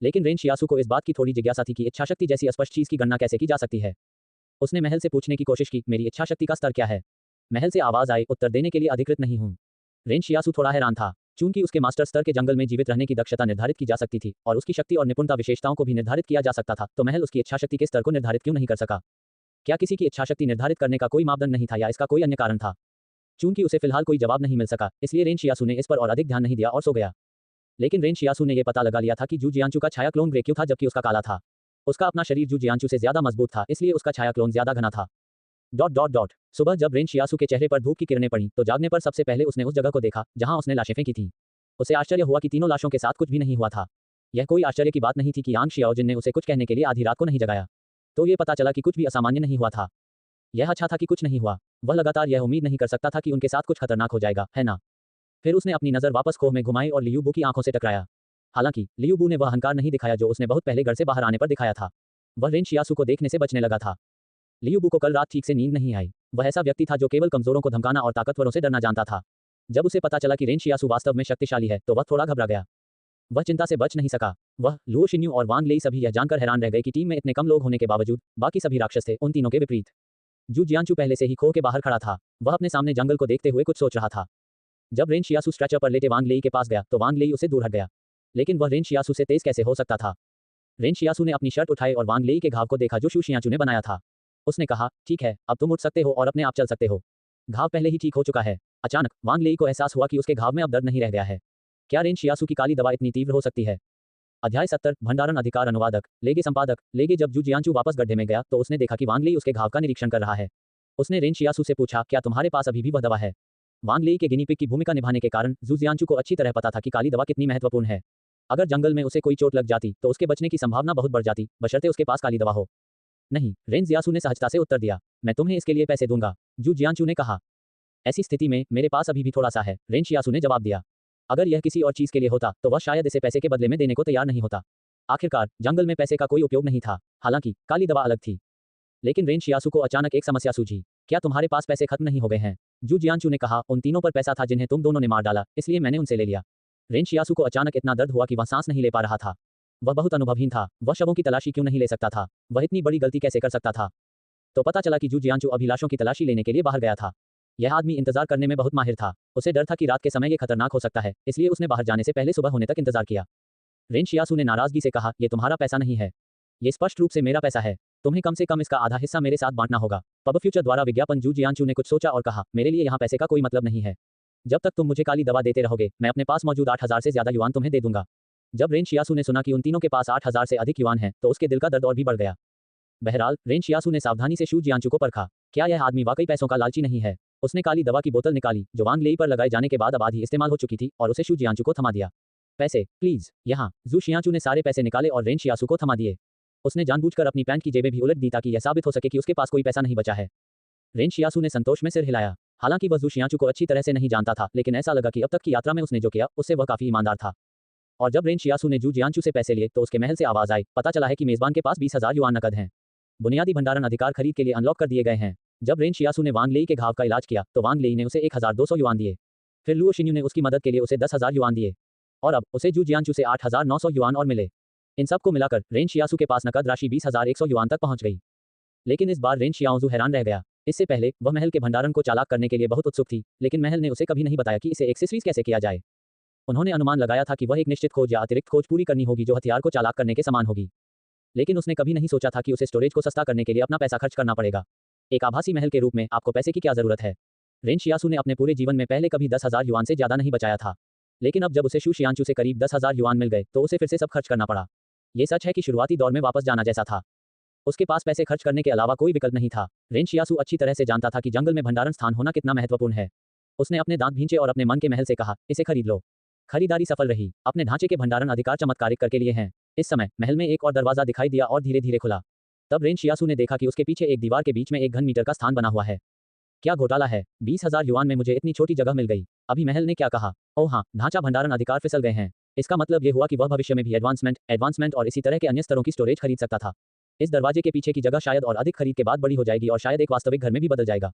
लेकिन रेन शियासु को इस बात की थोड़ी जिज्ञासा थी कि इच्छा शक्ति जैसी अस्पष्ट चीज की गणना कैसे की जा सकती है। उसने महल से पूछने की कोशिश की, मेरी इच्छा शक्ति का स्तर क्या है? महल से आवाज आई, उत्तर देने के लिए अधिकृत नहीं हूं। रेन शियासु थोड़ा हैरान था। चूंकि उसके मास्टर स्तर के जंगल में जीवित रहने की दक्षता निर्धारित की जा सकती थी और उसकी शक्ति और निपुणता विशेषताओं को भी निर्धारित किया जा सकता था, तो महल उसकी इच्छा शक्ति के स्तर को निर्धारित क्यों नहीं कर सका? क्या किसी की इच्छा शक्ति निर्धारित करने का कोई मापदंड नहीं था या इसका कोई अन्य कारण था? चूंकि उसे फिलहाल कोई जवाब नहीं मिल सका, इसलिए रेन शियासु ने इस पर और अधिक ध्यान नहीं दिया और सो गया। लेकिन रेन शियासु ने यह पता लगा लिया था कि जू जियांचू का छाया क्लोन ग्रे क्यों था जबकि उसका काला था। उसका अपना शरीर जू जियांचू से ज्यादा मजबूत था, इसलिए उसका छाया क्लोन ज्यादा घना था। ... सुबह जब रेन शियासु के चेहरे पर धूप की किरणें पड़ी तो जागने पर सबसे पहले उसने उस जगह को देखा जहां उसने लाशें फेंकी थी। उसे आश्चर्य हुआ कि तीनों लाशों के साथ कुछ भी नहीं हुआ था। यह कोई आश्चर्य की बात नहीं थी कि यांग शियाओजिन ने उसे कुछ कहने के लिए आधी रात को नहीं जगाया। तो ये पता चला कि कुछ भी असामान्य नहीं हुआ था। यह अच्छा था कि कुछ नहीं हुआ। वह लगातार यह उम्मीद नहीं कर सकता था कि उनके साथ कुछ खतरनाक हो जाएगा, है ना? फिर उसने अपनी नजर वापस खोह में घुमाई और लियू बू की आंखों से टकराया। हालांकि लियू बू ने वह अहंकार नहीं दिखाया जो उसने बहुत पहले घर से बाहर आने पर दिखाया था। वह रेन शियासु को देखने से बचने लगा था। लियू बू को कल रात ठीक से नींद नहीं आई। वह ऐसा व्यक्ति था जो केवल कमजोरों को धमकाना और ताकतवरों से डरना जानता था। जब उसे पता चला कि रेन शियासु वास्तव में शक्तिशाली है तो वह थोड़ा घबरा गया। वह चिंता से बच नहीं सका। वह, लुओ शिन्यू और वांग लेई सभी यह जानकर हैरान रह गए कि टीम में इतने कम लोग होने के बावजूद बाकी सभी राक्षस थे, उन तीनों के विपरीत। जू जियांचू पहले से ही खोह के बाहर खड़ा था। वह अपने सामने जंगल को देखते हुए कुछ सोच रहा था। जब रेन शियासु स्ट्रेचर पर लेटे वांग लेई के पास गया तो वांग लेई उसे दूर हट गया। लेकिन वह रेन शियासु से तेज कैसे हो सकता था? रेन शियासु ने अपनी शर्ट उठाई और वांग लेई के घाव को देखा जो शू शियांचू ने बनाया था। उसने कहा, ठीक है, अब तुम उठ सकते हो और अपने आप चल सकते हो। घाव पहले ही ठीक हो चुका है। अचानक वांग लेई को एहसास हुआ कि उसके घाव में अब दर्द नहीं रह गया है। क्या रेन शियासु की काली दवा इतनी तीव्र हो सकती है? अध्याय 70 भंडारण अधिकार अनुवादक लेगे संपादक लेगे जब जू जियांचू वापस गड्ढे में गया तो उसने देखा कि वांग लेई उसके घाव का निरीक्षण कर रहा है। उसने रेन शियासु से पूछा, क्या तुम्हारे पास अभी भी वह दवा है? वांग लेई के गिनी पिग की भूमिका निभाने के कारण जू जियांचू को अच्छी तरह पता था कि काली दवा कितनी महत्वपूर्ण है। अगर जंगल में उसे कोई चोट लग जाती तो उसके बचने की संभावना बहुत बढ़ जाती, बशर्ते उसके पास काली दवा हो। नहीं, रेन जियासु ने सहजता से उत्तर दिया, मैं तुम्हें इसके लिए पैसे दूंगा। जू जियांचू ने कहा। ऐसी स्थिति में मेरे पास अभी भी थोड़ा सा है, रेन शियासु ने जवाब दिया। अगर यह किसी और चीज के लिए होता तो वह शायद इसे पैसे के बदले में देने को तैयार नहीं होता। आखिरकार जंगल में पैसे का कोई उपयोग नहीं था, हालांकि काली दवा अलग थी। लेकिन रेन शियासु को अचानक एक समस्या सूझी। क्या तुम्हारे पास पैसे खत्म नहीं हो गए हैं? जू जियांचू ने कहा, उन तीनों पर पैसा था जिन्हें तुम दोनों ने मार डाला, इसलिए मैंने उनसे ले लिया। रेन शियासु को अचानक इतना दर्द हुआ कि वह सांस नहीं ले पा रहा था। वह बहुत अनुभवहीन था। वह शवों की तलाशी क्यों नहीं ले सकता था? वह इतनी बड़ी गलती कैसे कर सकता था? तो पता चला कि जू जियांचू अभिलाषों की तलाशी लेने के लिए बाहर गया था। यह आदमी इंतजार करने में बहुत माहिर था। उसे डर था कि रात के समय ये खतरनाक हो सकता है, इसलिए उसने बाहर जाने से पहले सुबह होने तक इंतजार किया। रेन शियासु ने नाराजगी से कहा, ये तुम्हारा पैसा नहीं है, ये स्पष्ट रूप से मेरा पैसा है। तुम्हें कम से कम इसका आधा हिस्सा मेरे साथ बांटना होगा। पब फ्यूचर द्वारा विज्ञापन जू जियांचू ने कुछ सोचा और कहा, मेरे लिए यहाँ पैसे का कोई मतलब नहीं है। जब तक तुम मुझे काली दवा देते रहोगे, मैं अपने पास मौजूद 8000 से ज्यादा युआन तुम्हें दे दूंगा। जब रेन शियासु ने सुना कि उन तीनों के पास 8000 से अधिक युआन है तो उसके दिल का दर्द और भी बढ़ गया। बहरहाल रेन शियासु ने सावधानी से शू जियांचू को परखा। क्या यह आदमी वाकई पैसों का लालची नहीं है? उसने काली दवा की बोतल निकाली जो वांग लेई पर लगाए जाने के बाद अब आधी इस्तेमाल हो चुकी थी और उसे शू जियांचू को थमा दिया। पैसे प्लीज, यहाँ। जू शियांचू ने सारे पैसे निकाले और रेन शियासु को थमा दिए। उसने जानबूझकर अपनी पैंट की जेबें भी उलट दी ताकि यह साबित हो सके कि उसके पास कोई पैसा नहीं बचा है। रेन शियासु ने संतोष में सिर हिलाया। हालांकि वह जू शियांचू को अच्छी तरह से नहीं जानता था, लेकिन ऐसा लगा कि अब तक की यात्रा में उसने जो किया उससे वह काफी ईमानदार था। और जब रेन शियासु ने जू जियांचू से पैसे लिए तो उसके महल से आवाज आई, पता चला है कि मेजबान के पास 20,000 युआन नकद हैं। बुनियादी भंडारण अधिकार खरीद के लिए अनलॉक कर दिए गए हैं। जब रेन शियासु ने वांग लेई के घाव का इलाज किया तो वांग लेई ने उसे 1200 युआन दिए। फिर लुओ शिन्यू ने उसकी मदद के लिए उसे 10,000 युआन दिए और अब उसे जू जियांचू से 8,900 युआन और मिले। इन सब को मिलाकर रेन शियासू के पास नकद राशि 20,100 युआन तक पहुंच गई। लेकिन इस बार रेन शियाओजू हैरान रह गया। इससे पहले वह महल के भंडारण को चालाक करने के लिए बहुत उत्सुक थी, लेकिन महल ने उसे कभी नहीं बताया कि इसे एक्सेसरीज कैसे किया जाए। उन्होंने अनुमान लगाया था कि वह एक निश्चित खोज या अतिरिक्त खोज पूरी करनी होगी जो हथियार को चालाक करने के समान होगी। लेकिन उसने कभी नहीं सोचा था कि उसे स्टोरेज को सस्ता करने के लिए अपना पैसा खर्च करना पड़ेगा। एक आभासी महल के रूप में आपको पैसे की क्या जरूरत है? रेन शियासू ने अपने पूरे जीवन में पहले कभी 10,000 युआन से ज्यादा नहीं बचाया था। लेकिन अब जब उसे शू शियानचू से करीब 10,000 युआन मिल गए तो उसे फिर से सब खर्च करना पड़ा। ये सच है कि शुरुआती दौर में वापस जाना जैसा था। उसके पास पैसे खर्च करने के अलावा कोई विकल्प नहीं था। रेन शियासू अच्छी तरह से जानता था कि जंगल में भंडारण स्थान होना कितना महत्वपूर्ण है। उसने अपने दांत भींचे और अपने मन के महल से कहा, इसे खरीद लो। खरीदारी सफल रही। अपने ढांचे के भंडारण अधिकार चमत्कारिक करके लिए हैं। इस समय महल में एक और दरवाजा दिखाई दिया और धीरे धीरे खुला। तब रेन शियासू ने देखा कि उसके पीछे एक दीवार के बीच में 1 घन मीटर का स्थान बना हुआ है। क्या घोटाला है? 20,000 युआन में मुझे इतनी छोटी जगह मिल गई। अभी महल ने क्या कहा? ओह हाँ, ढांचा भंडारण अधिकार फिसल गए हैं। इसका मतलब ये हुआ कि वह भविष्य में भी एडवांसमेंट और इसी तरह के अन्य स्तरों की स्टोरेज खरीद सकता था। इस दरवाजे के पीछे की जगह शायद और अधिक खरीद के बाद बड़ी हो जाएगी और शायद एक वास्तविक घर में भी बदल जाएगा।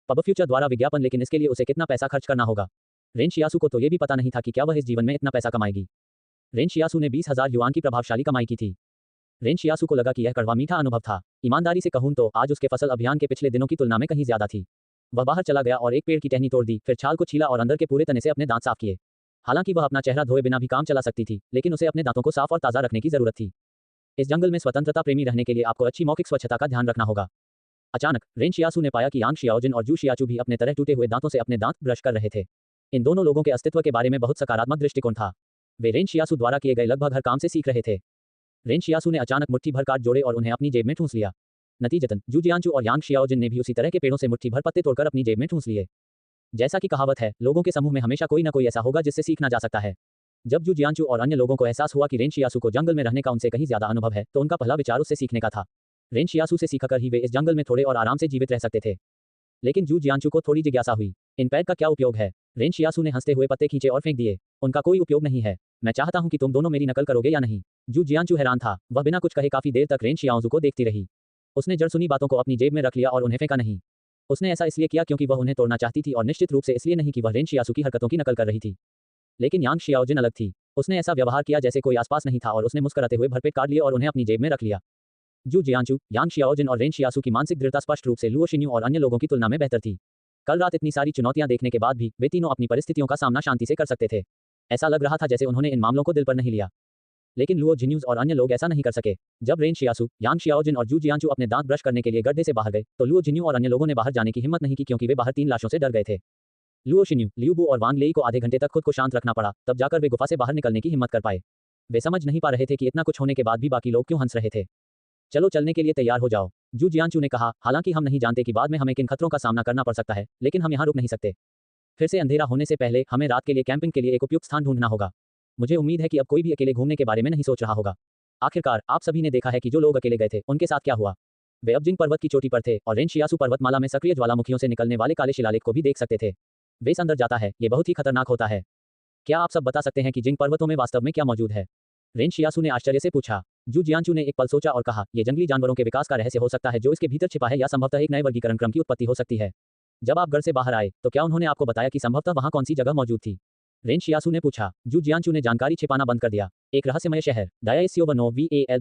पब फ्यूचर द्वारा विज्ञापन, लेकिन इसके लिए उसे कितना पैसा खर्च करना होगा? रेन शियासू को तो ये भी पता नहीं था कि क्या वह इस जीवन में इतना पैसा कमाएगी। रेन शियासू ने 20,000 युआन की प्रभावशाली कमाई की थी। रेन शियासू को लगा कि यह कड़वा मीठा अनुभव था। ईमानदारी से कहूं तो आज उसके फसल अभियान के पिछले दिनों की तुलना में कहीं ज्यादा थी। वह बाहर चला गया और एक पेड़ की टहनी तोड़ दी, फिर छाल को छीला और अंदर के पूरे तने से अपने दांत साफ किए। हालांकि वह अपना चेहरा धोए बिना भी काम चला सकती थी, लेकिन उसे अपने दांतों को साफ और ताज़ा रखने की जरूरत थी। इस जंगल में स्वतंत्रता प्रेमी रहने के लिए आपको अच्छी मौखिक स्वच्छता का ध्यान रखना होगा। अचानक रेन शियासू ने पाया कि यांग शियाओजिन और जू शियाचू भी अपने तरह टूटे हुए दांतों से अपने दांत ब्रश कर रहे थे। इन दोनों लोगों के अस्तित्व के बारे में बहुत सकारात्मक दृष्टिकोण था। वे रेन शियासू द्वारा किए गए लगभग हर काम से सीख रहे थे। रेन शियासू ने अचानक मुट्ठी भर काट जोड़े और उन्हें अपनी जेब में ठूंस लिया। नतीजतन जू जियानचू और यांग शियाओजिन ने भी उसी तरह के पेड़ों से मुट्ठी भर पत्ते तोड़कर अपनी जेब में ठूंस लिए। जैसा कि कहावत है, लोगों के समूह में हमेशा कोई न कोई ऐसा होगा जिससे सीखना जा सकता है। जब जू जियानचू और अन्य लोगों को एहसास हुआ कि रेन शियासू को जंगल में रहने का उनसे कहीं ज्यादा अनुभव है, तो उनका पहला विचार उससे सीखने का था। रेन शियासू से सीखकर ही वे इस जंगल में थोड़े और आराम से जीवित रह सकते थे। लेकिन जू जियानचू को थोड़ी जिज्ञासा हुई। इन पैड का क्या उपयोग है? रेन शियासू ने हंसते हुए पत्ते खींचे और फेंक दिए। उनका कोई उपयोग नहीं है। मैं चाहता हूं कि तुम दोनों मेरी नकल करोगे या नहीं। जू जियानचू हैरान था। वह बिना कुछ कहे काफी देर तक रेन शियाओजू को देखती रही। उसने जड़ सुनी बातों को अपनी जेब में रख लिया और उन्हें फेंका नहीं। उसने ऐसा इसलिए किया क्योंकि वह उन्हें तोड़ना चाहती थी और निश्चित रूप से इसलिए नहीं कि वह रेन शियासू की हरकतों की नकल कर रही थी। लेकिन यांग शियाओजिन अलग थी। उसने ऐसा व्यवहार किया जैसे कोई आसपास नहीं था और उसने मुस्कुराते हुए भरपेट काट लिए और उन्हें अपनी जेब में रख लिया। जू जियानचू, यांग शियाओजिन और रेन शियासू की मानसिक दृढ़ता स्पष्ट रूप से लुओ शिन्यू और अन्य लोगों की तुलना में बेहतर थी। कल रात इतनी सारी चुनौतियां देखने के बाद भी वे तीनों अपनी परिस्थितियों का सामना शांति से कर सकते थे। ऐसा लग रहा था जैसे उन्होंने इन मामलों को दिल पर नहीं लिया। लेकिन लुओ जिन्यूज और अन्य लोग ऐसा नहीं कर सके। जब रेन शियासू, यांग शियाओजिन और जू जियानचू अपने दांत ब्रश करने के लिए गड्ढे से बाहर गए, तो लुओ जिन्यू और अन्य लोगों ने बाहर जाने की हिम्मत नहीं की क्योंकि वे बाहर 3 लाशों से डर गए थे। लुओ शिन्यू, लियू बू और वांग लेई को आधे घंटे तक खुद को शांत रखना पड़ा, तब जाकर वे गुफा से बाहर निकलने की हिम्मत कर पाए। वे समझ नहीं पा रहे थे कि इतना कुछ होने के बाद भी बाकी लोग क्यों हंस रहे थे। चलो चलने के लिए तैयार हो जाओ, जू जियानचू ने कहा। हालांकि हम नहीं जानते कि बाद में हमें किन खतरों का सामना करना पड़ सकता है, लेकिन हम यहाँ रुक नहीं सकते। फिर से अंधेरा होने से पहले हमें रात के लिए कैंपिंग के लिए एक उपयुक्त स्थान ढूंढना होगा। मुझे उम्मीद है कि अब कोई भी अकेले घूमने के बारे में नहीं सोच रहा होगा। आखिरकार आप सभी ने देखा है कि जो लोग अकेले गए थे उनके साथ क्या हुआ। वे अब जिंग पर्वत की चोटी पर थे और रेन शियासू पर्वतमाला में सक्रिय ज्वालामुखियों से निकलने वाले काले शिलालेख को भी देख सकते थे। वे अंदर जाता है, ये बहुत ही खतरनाक होता है। क्या आप सब बता सकते हैं कि जिंग पर्वतों में वास्तव में क्या मौजूद है? रेन शियासू ने आश्चर्य से पूछा। जू जियानचू ने एक पल सोचा और कहा, ये जंगली जानवरों के विकास का रहस्य हो सकता है जो इसके भीतर छिपा है, या संभवतः एक नए वर्गीकरण क्रम की उत्पत्ति हो सकती है। जब आप घर से बाहर आए तो क्या उन्होंने आपको बताया कि संभवतः वहां कौन सी जगह मौजूद थी? रेन शियासू ने पूछा। जू जियानचू ने जानकारी छिपाना बंद कर दिया। एक रहस्यमय शहर, डायाइसियोवनो VAL